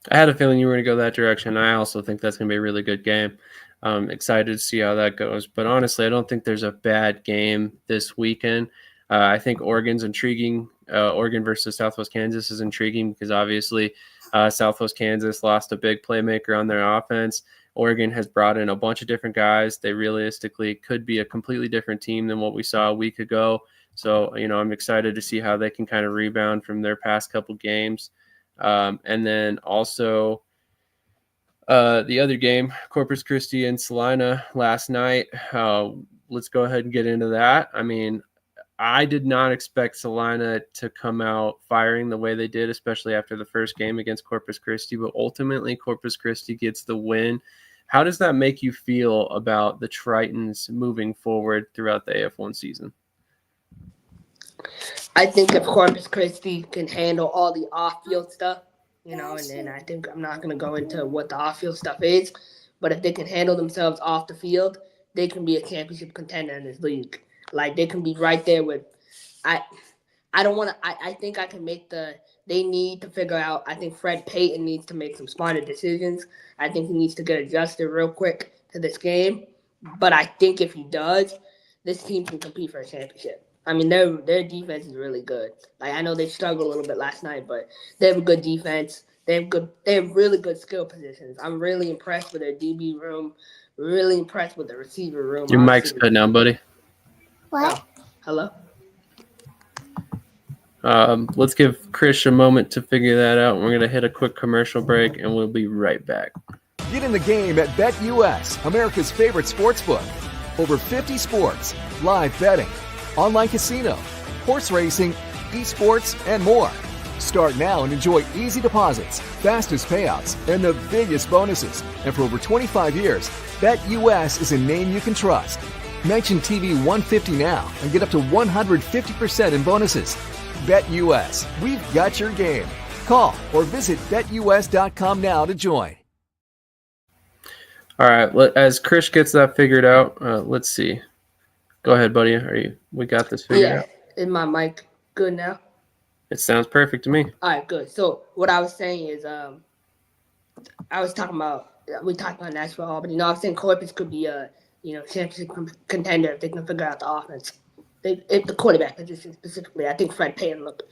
I had a feeling you were going to go that direction. I also think that's going to be a really good game. I'm excited to see how that goes. But honestly, I don't think there's a bad game this weekend. I think Oregon's intriguing. Oregon versus Southwest Kansas is intriguing because obviously Southwest Kansas lost a big playmaker on their offense. Oregon has brought in a bunch of different guys. They realistically could be a completely different team than what we saw a week ago. So, I'm excited to see how they can kind of rebound from their past couple games. And then also the other game, Corpus Christi and Salina last night. Let's go ahead and get into that. I mean, I did not expect Salina to come out firing the way they did, especially after the first game against Corpus Christi. But ultimately, Corpus Christi gets the win. How does that make you feel about the Tritons moving forward throughout the AF1 season? I think if Corpus Christi can handle all the off-field stuff, and then I think I'm not going to go into what the off-field stuff is, but if they can handle themselves off the field, they can be a championship contender in this league. Like, they can be right there with – I think I can make they need to figure out – I think Fred Payton needs to make some smarter decisions. I think he needs to get adjusted real quick to this game. But I think if he does, this team can compete for a championship. I mean, their defense is really good. Like, I know they struggled a little bit last night, but they have a good defense. They have really good skill positions. I'm really impressed with their DB room. Really impressed with the receiver room. Your mic's cutting out, buddy. What? Oh, hello? Let's give Krish a moment to figure that out. We're going to hit a quick commercial break, and we'll be right back. Get in the game at BetUS, America's favorite sports book. Over 50 sports, live betting, online casino, horse racing, esports, and more. Start now and enjoy easy deposits, fastest payouts, and the biggest bonuses. And for over 25 years, BetUS is a name you can trust. Mention TV 150 now and get up to 150% in bonuses. BetUS, we've got your game. Call or visit BetUS.com now to join. All right, as Krish gets that figured out, let's see. Go ahead, buddy. We got this figured out? Is my mic good now? It sounds perfect to me. All right, good. So what I was saying is, we talked about Nashville Albany. I was saying Corpus could be a, championship contender if they can figure out the offense. If the quarterback position specifically, I think Fred Payton looked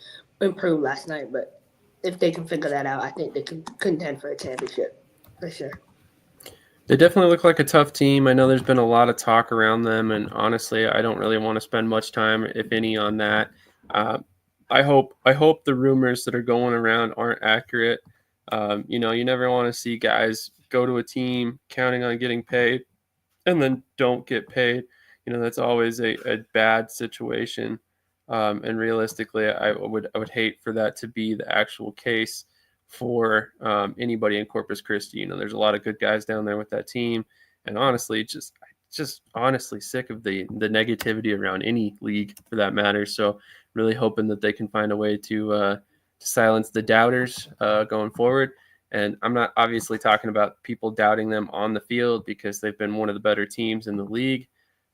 improved last night, but if they can figure that out, I think they can contend for a championship for sure. They definitely look like a tough team. I know there's been a lot of talk around them, and honestly, I don't really want to spend much time, if any, on that. I hope the rumors that are going around aren't accurate. You never want to see guys go to a team counting on getting paid and then don't get paid. That's always a bad situation. And realistically, I would hate for that to be the actual case for anybody in Corpus Christi. There's a lot of good guys down there with that team, and honestly, just honestly sick of the negativity around any league for that matter. So really hoping that they can find a way to silence the doubters going forward. And I'm not obviously talking about people doubting them on the field because they've been one of the better teams in the league,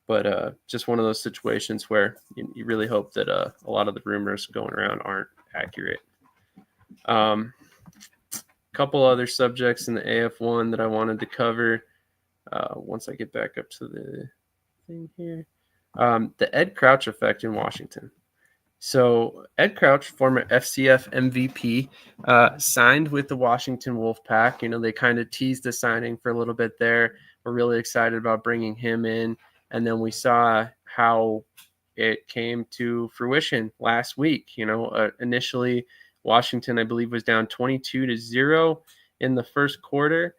but just one of those situations where you really hope that a lot of the rumors going around aren't accurate. Couple other subjects in the AF1 that I wanted to cover once I get back up to the thing here. The Ed Crouch effect in Washington. So Ed Crouch, former FCF MVP, signed with the Washington Wolfpack. You know, they kind of teased the signing for a little bit there. We're really excited about bringing him in. And then we saw how it came to fruition last week. You know, initially Washington, I believe, was down 22-0 in the first quarter,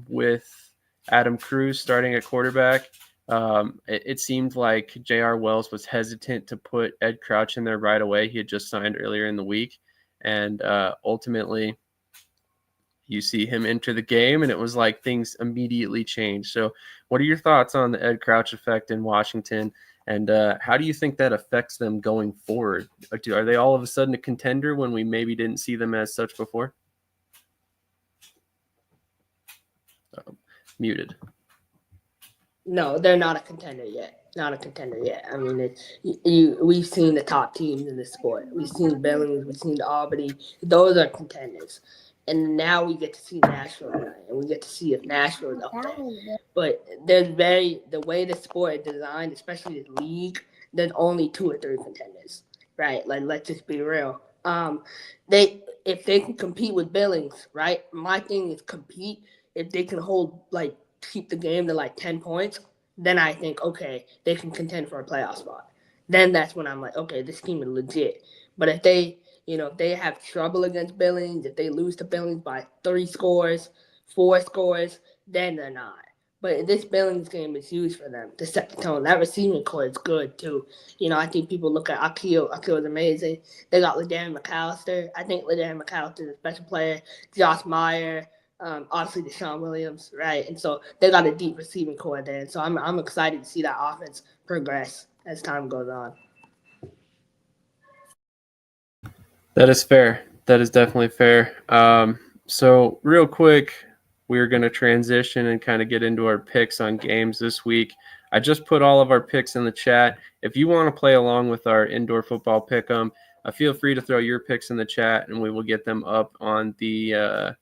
with Adam Cruz starting at quarterback. It seemed like J.R. Wells was hesitant to put Ed Crouch in there right away. He had just signed earlier in the week. And ultimately, you see him enter the game, and it was like things immediately changed. So what are your thoughts on the Ed Crouch effect in Washington? And how do you think that affects them going forward? Are they all of a sudden a contender when we maybe didn't see them as such before? Muted. No, they're not a contender yet. Not a contender yet. I mean, we've seen the top teams in this sport. We've seen Billings. We've seen Albany. Those are contenders. And now we get to see Nashville tonight, and we get to see if Nashville is up there. But the way the sport is designed, especially the league, there's only 2 or 3 contenders, right? Like, let's just be real. If they can compete with Billings, right? My thing is compete. If they can keep the game to like 10 points, then I think, okay, they can contend for a playoff spot. Then that's when I'm like, okay, this team is legit. But if they have trouble against Billings, if they lose to Billings by 3 scores, 4 scores, then they're not. But this Billings game is huge for them to set the tone. That receiving core is good, too. You know, I think people look at Akil. Akil is amazing. They got LaDarren McAllister. I think LaDarren McAllister is a special player. Josh Meyer. Obviously Deshaun Williams, right? And so they got a deep receiving core there. And so I'm excited to see that offense progress as time goes on. That is fair. That is definitely fair. So real quick, we're going to transition and kind of get into our picks on games this week. I just put all of our picks in the chat. If you want to play along with our indoor football pick 'em, feel free to throw your picks in the chat, and we will get them up on the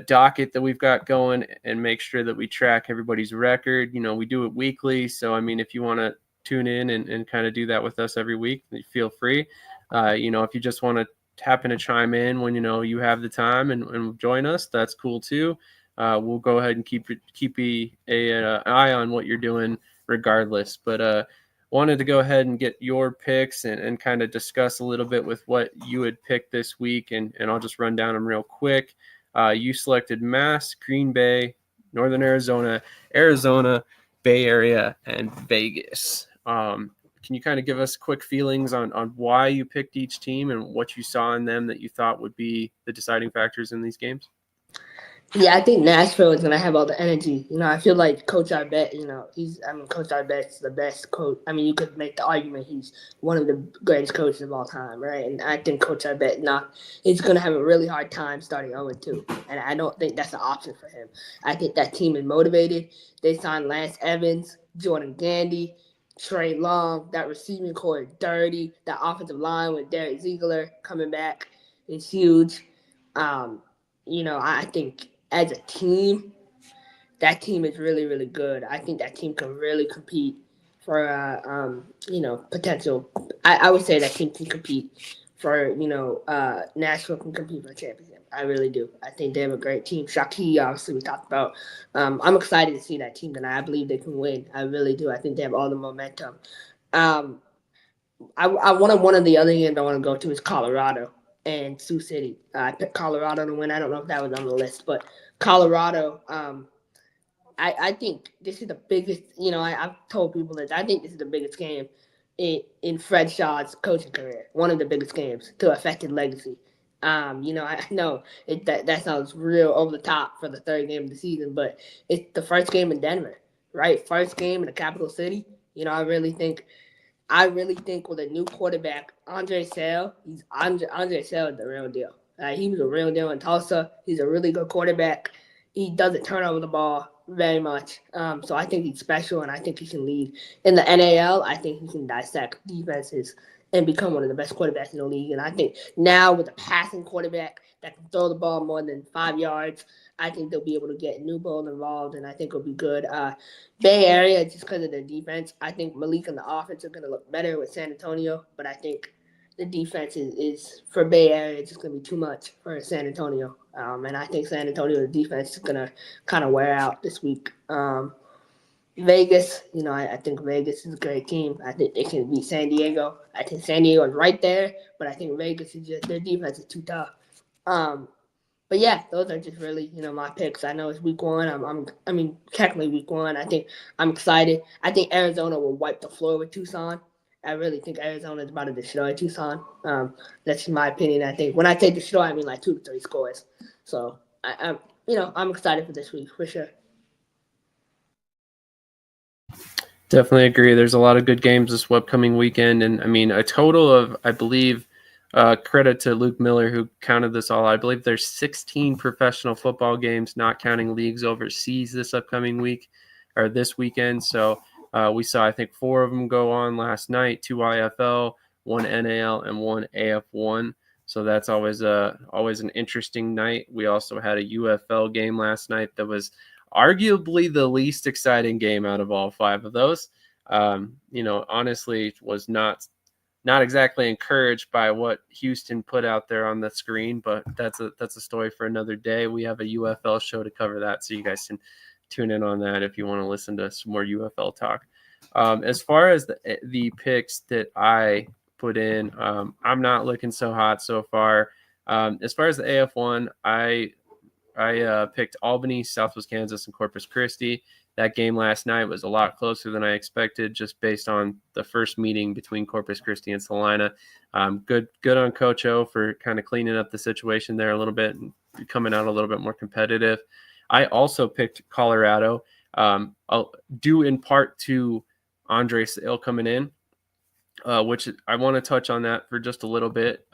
docket that we've got going and make sure that we track everybody's record. You know, we do it weekly. So, I mean, if you want to tune in and kind of do that with us every week, feel free. You know, if you just want to happen to chime in when, you know, you have the time and join us, that's cool too. We'll go ahead and keep an eye on what you're doing regardless. But wanted to go ahead and get your picks and kind of discuss a little bit with what you had picked this week. And I'll just run down them real quick. You selected Mass, Green Bay, Northern Arizona, Bay Area, and Vegas. Can you kind of give us quick feelings on why you picked each team and what you saw in them that you thought would be the deciding factors in these games? Yeah, I think Nashville is going to have all the energy. You know, I feel like Coach Arbet, Coach Arbet's the best coach. I mean, you could make the argument he's one of the greatest coaches of all time, right? And I think Coach Arbet is going to have a really hard time starting 0-2. And I don't think that's an option for him. I think that team is motivated. They signed Lance Evans, Jordan Gandy, Trey Long. That receiving core is dirty. That offensive line with Derek Ziegler coming back is huge. I think as a team, that team is really, really good. I think that team can really compete for, potential. I would say that team can compete for, Nashville can compete for a championship. I really do. I think they have a great team. Shaki, obviously, we talked about. I'm excited to see that team tonight. I believe they can win. I really do. I think they have all the momentum. One of the other games I want to go to is Colorado and Sioux City. I picked Colorado to win. I don't know if that was on the list, but Colorado, I think this is the biggest, I've told people this. I think this is the biggest game in Fred Shaw's coaching career. One of the biggest games to affect his legacy. I know that sounds real over the top for the third game of the season, but it's the first game in Denver, right? First game in the capital city. I really think with a new quarterback, Andre Sale is the real deal. He was a real deal in Tulsa. He's a really good quarterback. He doesn't turn over the ball. very much. So I think he's special, and I think he can lead. In the NAL, I think he can dissect defenses and become one of the best quarterbacks in the league. And I think now with a passing quarterback that can throw the ball more than 5 yards, I think they'll be able to get new ball involved, and I think it'll be good. Bay Area, just because of their defense, I think Malik and the offense are going to look better with San Antonio, but I think the defense is for Bay Area, it's just going to be too much for San Antonio. And I think San Antonio's defense is going to kind of wear out this week. Vegas, I think Vegas is a great team. I think they can beat San Diego. I think San Diego is right there, but I think Vegas is just, their defense is too tough. But yeah, those are just really, my picks. I know it's week one. Technically week one. I think I'm excited. I think Arizona will wipe the floor with Tucson. I really think Arizona is about to destroy Tucson. That's my opinion. I think when I say destroy, I mean like 2 to 3 scores. So I'm excited for this week for sure. Definitely agree. There's a lot of good games this upcoming weekend, and a total of, I believe, credit to Luke Miller who counted this all. I believe there's 16 professional football games, not counting leagues overseas, this upcoming week or this weekend. So we saw, I think, 4 of them go on last night: 2 IFL, 1 NAL, and 1 AF1. So that's always an interesting night. We also had a UFL game last night that was arguably the least exciting game out of all 5 of those. Honestly, was not exactly encouraged by what Houston put out there on the screen, but that's a story for another day. We have a UFL show to cover that, so you guys can tune in on that if you want to listen to some more UFL talk. As far as the picks that I put in, I'm not looking so hot so far. As far as the AF1, I picked Albany, Southwest Kansas, and Corpus Christi. That game last night was a lot closer than I expected, just based on the first meeting between Corpus Christi and Salina. Good on Coach O for kind of cleaning up the situation there a little bit and coming out a little bit more competitive. I also picked Colorado, due in part to Andre Sale coming in, which I want to touch on that for just a little bit.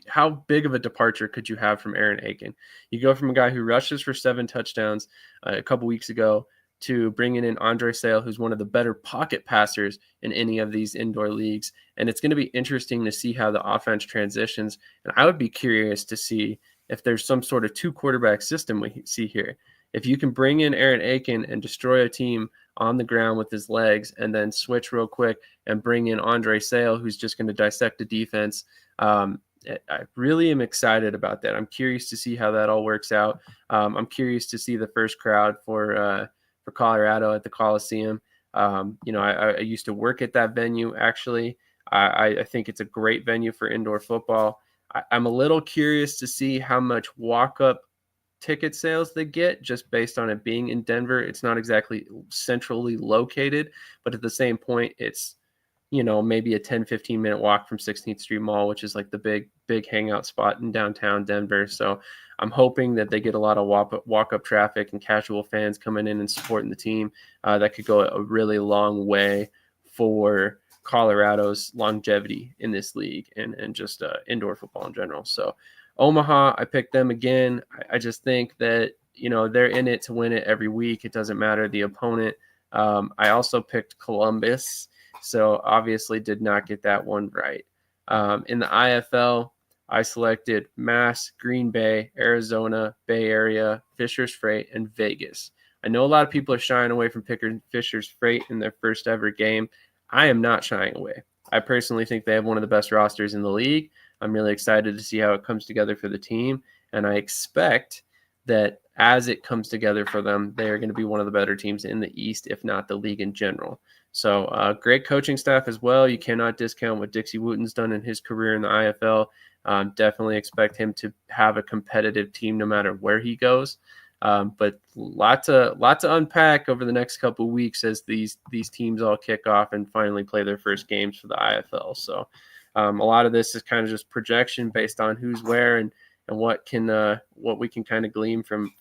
How big of a departure could you have from Aaron Aiken? You go from a guy who rushes for 7 touchdowns a couple weeks ago to bringing in Andre Sale, who's one of the better pocket passers in any of these indoor leagues. And it's going to be interesting to see how the offense transitions. And I would be curious to see if there's some sort of 2 quarterback system we see here. If you can bring in Aaron Aiken and destroy a team on the ground with his legs and then switch real quick and bring in Andre Sale, who's just going to dissect the defense, I really am excited about that. I'm curious to see how that all works out. I'm curious to see the first crowd for Colorado at the Coliseum. I used to work at that venue, actually. I think it's a great venue for indoor football. I'm a little curious to see how much walk-up ticket sales they get just based on it being in Denver. It's not exactly centrally located, but at the same point, it's maybe a 10-15 minute walk from 16th Street Mall, which is like the big hangout spot in downtown Denver. So I'm hoping that they get a lot of walk-up traffic and casual fans coming in and supporting the team. That could go a really long way for Colorado's longevity in this league and just indoor football in general. So Omaha, I picked them again. I just think that, they're in it to win it every week. It doesn't matter the opponent. I also picked Columbus. So obviously did not get that one right. In the IFL, I selected Mass, Green Bay, Arizona, Bay Area, Fisher's Freight, and Vegas. I know a lot of people are shying away from picking Fisher's Freight in their first ever game. I am not shying away. I personally think they have one of the best rosters in the league. I'm really excited to see how it comes together for the team. And I expect that as it comes together for them, they are going to be one of the better teams in the East, if not the league in general. So great coaching staff as well. You cannot discount what Dixie Wooten's done in his career in the IFL. Definitely expect him to have a competitive team no matter where he goes. But lot to unpack over the next couple of weeks as these teams all kick off and finally play their first games for the IFL. So a lot of this is kind of just projection based on who's where and what we can kind of glean from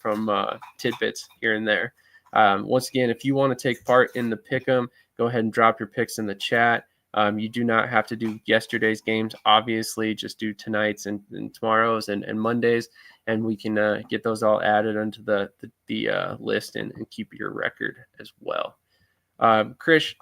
tidbits here and there. Once again, if you want to take part in the pick'em, go ahead and drop your picks in the chat. You do not have to do yesterday's games. Obviously, just do tonight's and tomorrow's and Monday's, and we can get those all added onto the list and keep your record as well. Krish,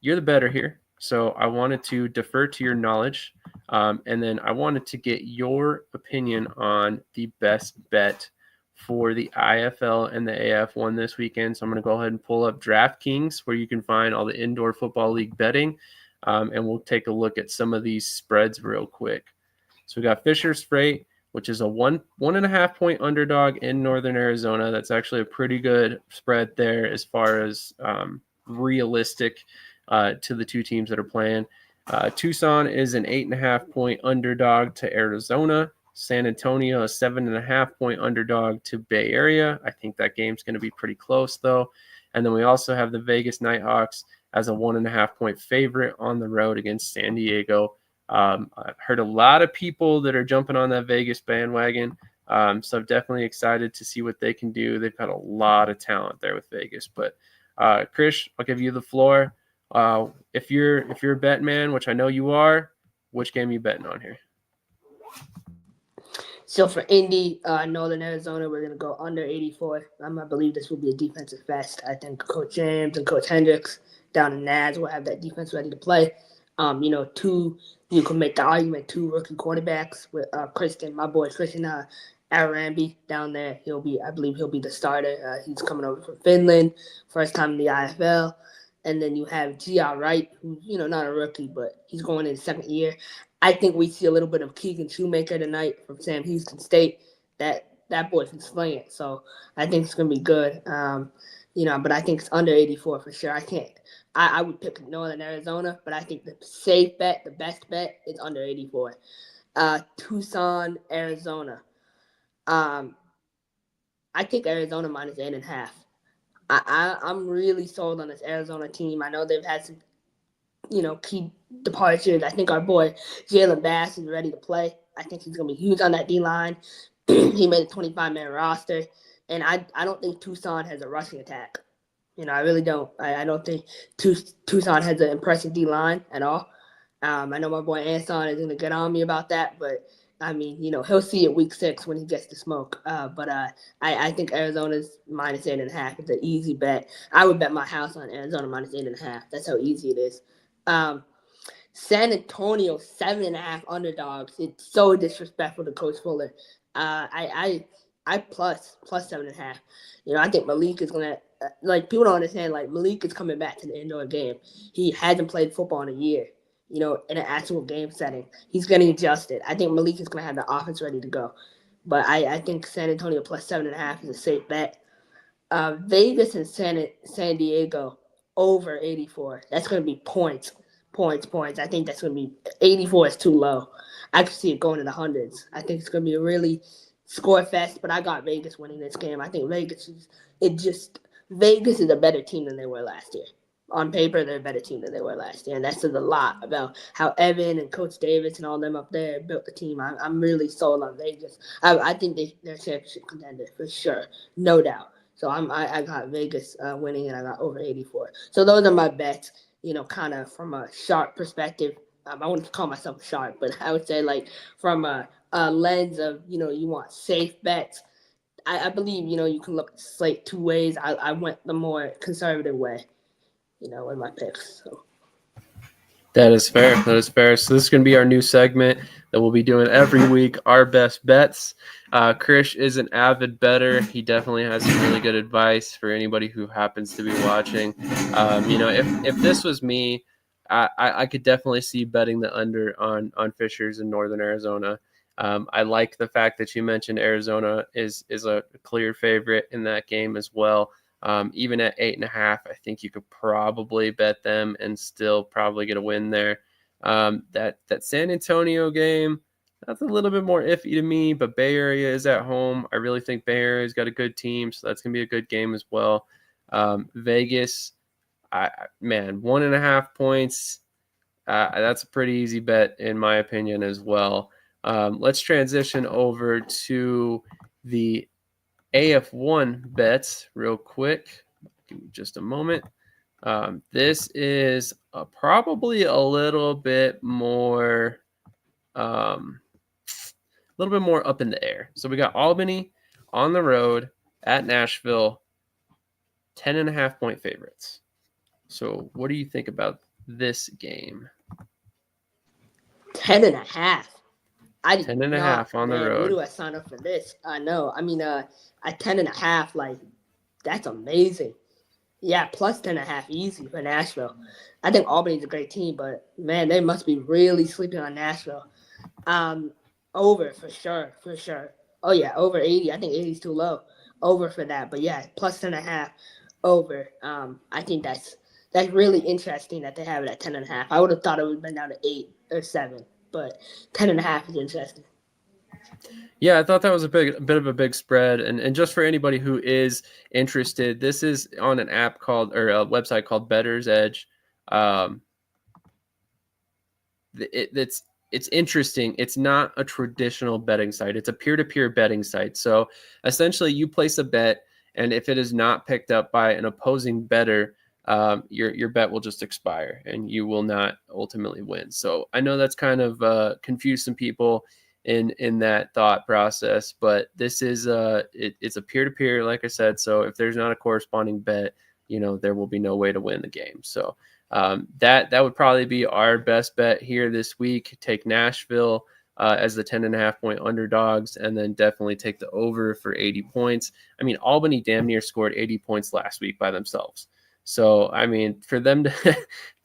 you're the better here, so I wanted to defer to your knowledge, and then I wanted to get your opinion on the best bet for the IFL and the AF1 this weekend. So I'm going to go ahead and pull up DraftKings, where you can find all the indoor football league betting, and we'll take a look at some of these spreads real quick. So we got Fisher's Freight, which is a 1.5 point underdog in Northern Arizona. That's actually a pretty good spread there as far as realistic to the two teams that are playing. Tucson is an 8.5 point underdog to Arizona. San Antonio, a 7.5 point underdog to Bay Area. I think that game's going to be pretty close, though. And then we also have the Vegas Nighthawks as a 1.5 point favorite on the road against San Diego. I've heard a lot of people that are jumping on that Vegas bandwagon. So I'm definitely excited to see what they can do. They've got a lot of talent there with Vegas. But Krish, I'll give you the floor. If you're a bet man, which I know you are, which game are you betting on here? So for Indy, Northern Arizona, we're going to go under 84. I believe this will be a defensive fest. I think Coach James and Coach Hendricks down in Naz will have that defense ready to play. You can make the argument, 2 rookie quarterbacks with my boy Christian Arambi down there. I believe he'll be the starter. He's coming over from Finland, first time in the IFL. And then you have G.R. Wright, who's, not a rookie, but he's going in his second year. I think we see a little bit of Keegan Shoemaker tonight from Sam Houston State. That boy can sling it. So I think it's going to be good. But I think it's under 84 for sure. I would pick Northern Arizona, but I think the safe bet, the best bet is under 84. Tucson, Arizona. I think Arizona minus 8.5. I'm really sold on this Arizona team. I know they've had some, key departures. I think our boy Jalen Bass is ready to play. I think he's going to be huge on that D-line. He made a 25-man roster. And I don't think Tucson has a rushing attack. I really don't. I don't think Tucson has an impressive D-line at all. I know my boy Anson is going to get on me about that, but he'll see it week 6 when he gets the smoke. I think Arizona's minus 8.5 is an easy bet. I would bet my house on Arizona minus 8.5. That's how easy it is. San Antonio 7.5 underdogs. It's so disrespectful to Coach Fuller. I plus 7.5. I think Malik is gonna people don't understand. Malik is coming back to the indoor game. He hasn't played football in a year. In an actual game setting, he's getting adjusted. I think Malik is gonna have the offense ready to go. But I think San Antonio plus 7.5 is a safe bet. Vegas and San Diego over 84. That's gonna be points. I think that's going to be 84 is too low. I could see it going to the hundreds. I think it's going to be a really score fest, but I got Vegas winning this game. I think Vegas is a better team than they were last year. On paper, they're a better team than they were last year, and that says a lot about how Evan and Coach Davis and all them up there built the team. I'm really sold on Vegas. I think they're a championship contender for sure, no doubt. So I got Vegas winning, and I got over 84. So those are my bets. Kind of from a sharp perspective. I wouldn't call myself a sharp, but I would say from a lens of, you want safe bets. I believe, you can look at the slate 2 ways. I went the more conservative way, in my picks. So. That is fair. So this is going to be our new segment that we'll be doing every week, our best bets. Krish is an avid bettor. He definitely has some really good advice for anybody who happens to be watching. If this was me, I could definitely see betting the under on Fishers in Northern Arizona. I like the fact that you mentioned Arizona is a clear favorite in that game as well. Even at 8.5, I think you could probably bet them and still probably get a win there. That San Antonio game, that's a little bit more iffy to me, but Bay Area is at home. I really think Bay Area's got a good team, so that's going to be a good game as well. Vegas, 1.5 points. That's a pretty easy bet in my opinion as well. Let's transition over to the AF1 bets real quick. Give me just a moment. This is probably a little bit more up in the air. So we got Albany on the road at Nashville, 10.5 point favorites. So what do you think about this game? 10.5. I did 10.5 not, on the man. road. Where do I sign up for this? I know. I mean, at 10.5, like, that's amazing. Yeah, plus 10.5 easy for Nashville. I think Albany's a great team, but man, they must be really sleeping on Nashville. Over for sure. Oh yeah, over 80. I think 80 is too low. Over for that, but yeah, plus 10.5 over. I think that's really interesting that they have it at 10.5. I would have thought it would have been down to 8 or 7, but 10.5 is interesting. Yeah, I thought that was a bit of a big spread. And just for anybody who is interested, this is on an app called, or a website called Bettor's Edge. It's interesting. It's not a traditional betting site. It's a peer-to-peer betting site. So essentially you place a bet, and if it is not picked up by an opposing bettor, your bet will just expire and you will not ultimately win. So I know that's kind of confused some people in that thought process, but this is it's a peer-to-peer, like I said. So if there's not a corresponding bet, there will be no way to win the game. So that would probably be our best bet here this week. Take Nashville as the 10.5 point underdogs, and then definitely take the over for 80 points. I mean, Albany damn near scored 80 points last week by themselves. So, I mean, for them to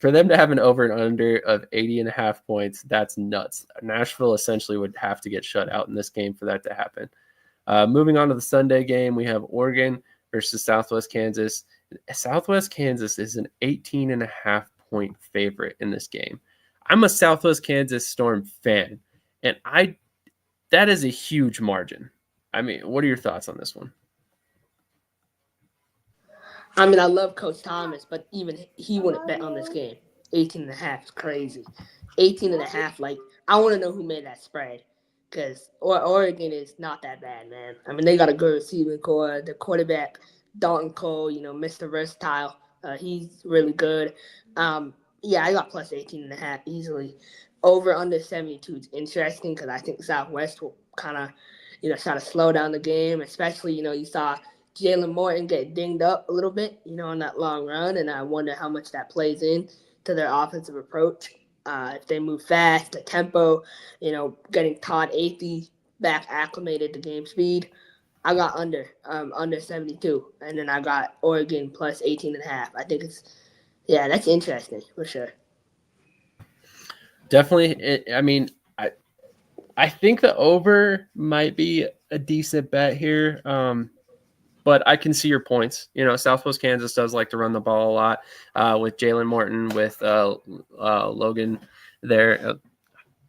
have an over and under of 80.5 points, that's nuts. Nashville essentially would have to get shut out in this game for that to happen. Moving on to the Sunday game, we have Oregon versus Southwest Kansas. Southwest Kansas is an 18.5 point favorite in this game. I'm a Southwest Kansas Storm fan, and that is a huge margin. I mean, what are your thoughts on this one? I mean, I love Coach Thomas, but even he wouldn't bet on this game. 18.5 is crazy. 18.5, like, I want to know who made that spread, because Oregon is not that bad, man. I mean, they got a good receiving core. The quarterback, Dalton Cole, Mr. Versatile, he's really good. Yeah, I got plus 18.5 easily. Over under 72 is interesting because I think Southwest will kind of, try to slow down the game, especially, you saw Jalen Morton get dinged up a little bit, on that long run, and I wonder how much that plays in to their offensive approach. If they move fast, the tempo, getting Todd Athey back acclimated to game speed. I got under 72, and then I got Oregon plus 18.5. I think that's interesting for sure. Definitely. I mean, I think the over might be a decent bet here. But I can see your points. Southwest Kansas does like to run the ball a lot with Jalen Morton, with Logan there.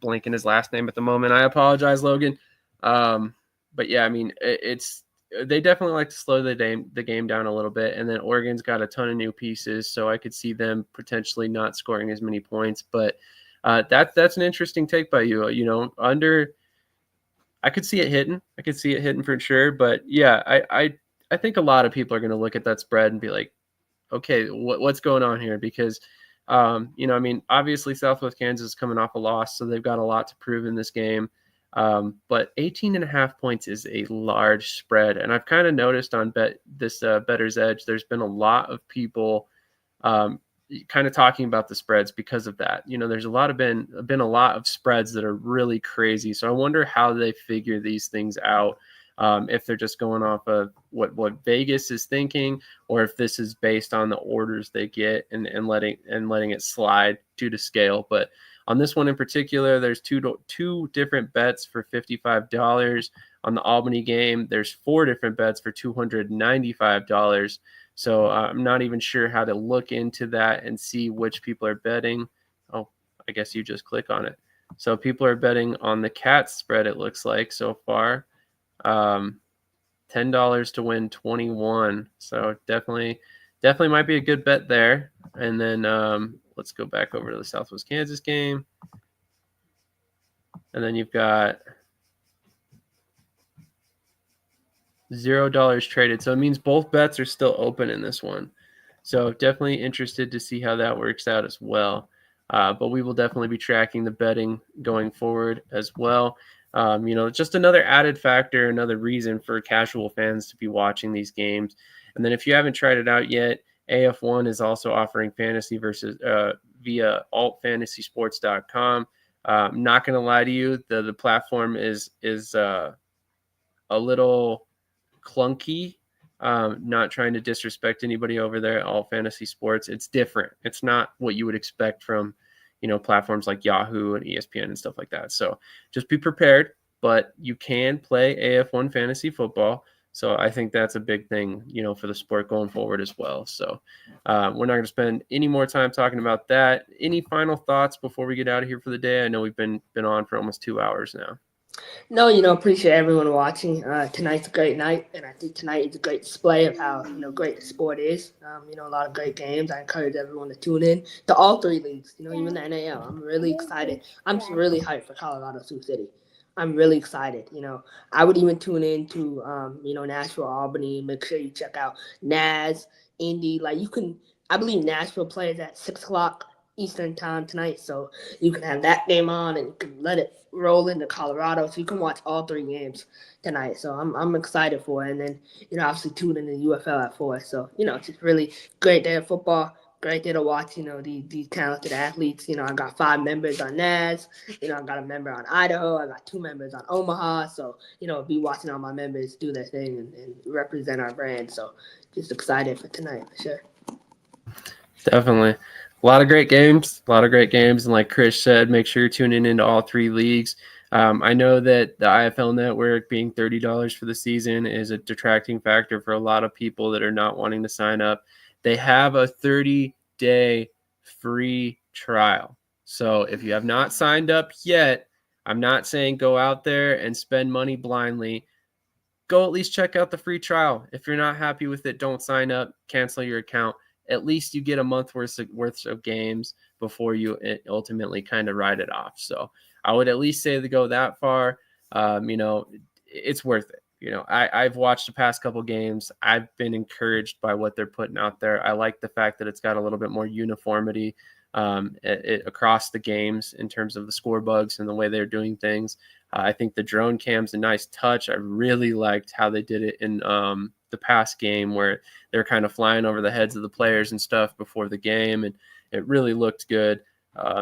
Blanking his last name at the moment. I apologize, Logan. But yeah, I mean, they definitely like to slow the game down a little bit. And then Oregon's got a ton of new pieces, so I could see them potentially not scoring as many points. But that's an interesting take by you. Under, I could see it hitting. I could see it hitting for sure. But yeah, I think a lot of people are going to look at that spread and be like, okay, what's going on here? Because, I mean, obviously Southwest Kansas is coming off a loss, so they've got a lot to prove in this game. But 18.5 points is a large spread. And I've kind of noticed on Bettor's Edge, there's been a lot of people kind of talking about the spreads because of that. There's been a lot of spreads that are really crazy. So I wonder how they figure these things out. If they're just going off of what Vegas is thinking, or if this is based on the orders they get and letting it slide due to scale. But on this one in particular, there's two different bets for $55. On the Albany game, there's 4 different bets for $295. So I'm not even sure how to look into that and see which people are betting. Oh, I guess you just click on it. So people are betting on the Cats spread, it looks like, so far. $10 to win 21. So definitely might be a good bet there. And then let's go back over to the Southwest Kansas game. And then you've got $0 traded. So it means both bets are still open in this one. So definitely interested to see how that works out as well. But we will definitely be tracking the betting going forward as well. Just another added factor, another reason for casual fans to be watching these games. And then if you haven't tried it out yet, AF1 is also offering fantasy versus via altfantasysports.com. I'm not going to lie to you, the platform is a little clunky. Not trying to disrespect anybody over there at Alt Fantasy Sports. It's different. It's not what you would expect from, platforms like Yahoo and ESPN and stuff like that. So just be prepared, but you can play AF1 fantasy football. So I think that's a big thing, for the sport going forward as well. So we're not going to spend any more time talking about that. Any final thoughts before we get out of here for the day? I know we've been on for almost 2 hours now. No, appreciate everyone watching. Tonight's a great night, and I think tonight is a great display of how, great the sport is. A lot of great games. I encourage everyone to tune in to all three leagues, even the NAL. I'm really excited. I'm really hyped for Colorado Sioux City. I'm really excited. I would even tune in to, Nashville, Albany. Make sure you check out Naz, Indy. I believe Nashville plays at 6 o'clock Eastern time tonight, so you can have that game on and you can let it roll into Colorado, so you can watch all three games tonight. So I'm excited for it. And then obviously tune in to UFL at 4. So it's just really great day of football, great day to watch these talented athletes. I got 5 members on Naz, I got a member on Idaho, I got 2 members on Omaha. So be watching all my members do their thing and represent our brand. So just excited for tonight for sure. Definitely. A lot of great games. And like Krish said, make sure you're tuning into all 3 leagues. I know that the IFL network being $30 for the season is a detracting factor for a lot of people that are not wanting to sign up. They have a 30-day free trial. So if you have not signed up yet, I'm not saying go out there and spend money blindly. Go at least check out the free trial. If you're not happy with it, don't sign up, cancel your account. At least you get a month worth of games before you ultimately kind of write it off. So I would at least say to go that far. It's worth it. I've watched the past couple games. I've been encouraged by what they're putting out there. I like the fact that it's got a little bit more uniformity across the games in terms of the score bugs and the way they're doing things. I think the drone cam's a nice touch. I really liked how they did it in the past game where they're kind of flying over the heads of the players and stuff before the game, and it really looked good.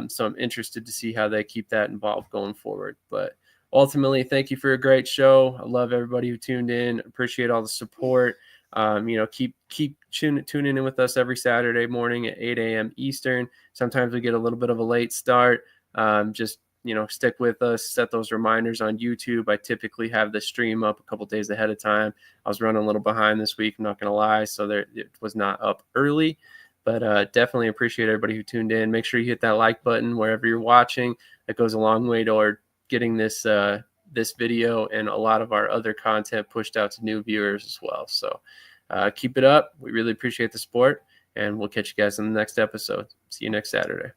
So I'm interested to see how they keep that involved going forward. But ultimately, thank you for a great show. I love everybody who tuned in. Appreciate all the support. Keep tuning in with us every Saturday morning at 8 a.m. Eastern. Sometimes we get a little bit of a late start. Stick with us, set those reminders on YouTube. I typically have the stream up a couple days ahead of time. I was running a little behind this week, I'm not going to lie, so it was not up early. But definitely appreciate everybody who tuned in. Make sure you hit that like button wherever you're watching. It goes a long way toward getting this video and a lot of our other content pushed out to new viewers as well. So keep it up. We really appreciate the support, and we'll catch you guys in the next episode. See you next Saturday.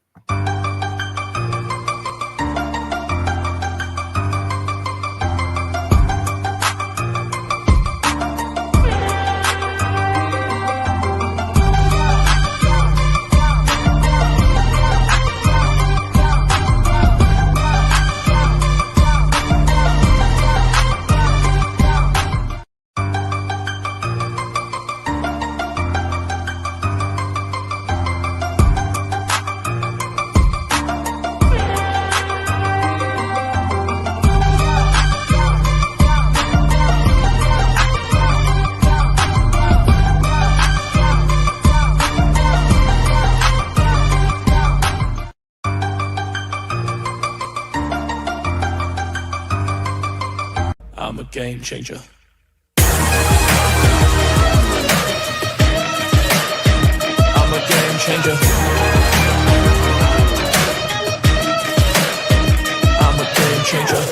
I'm a game changer. I'm a game changer. I'm a game changer.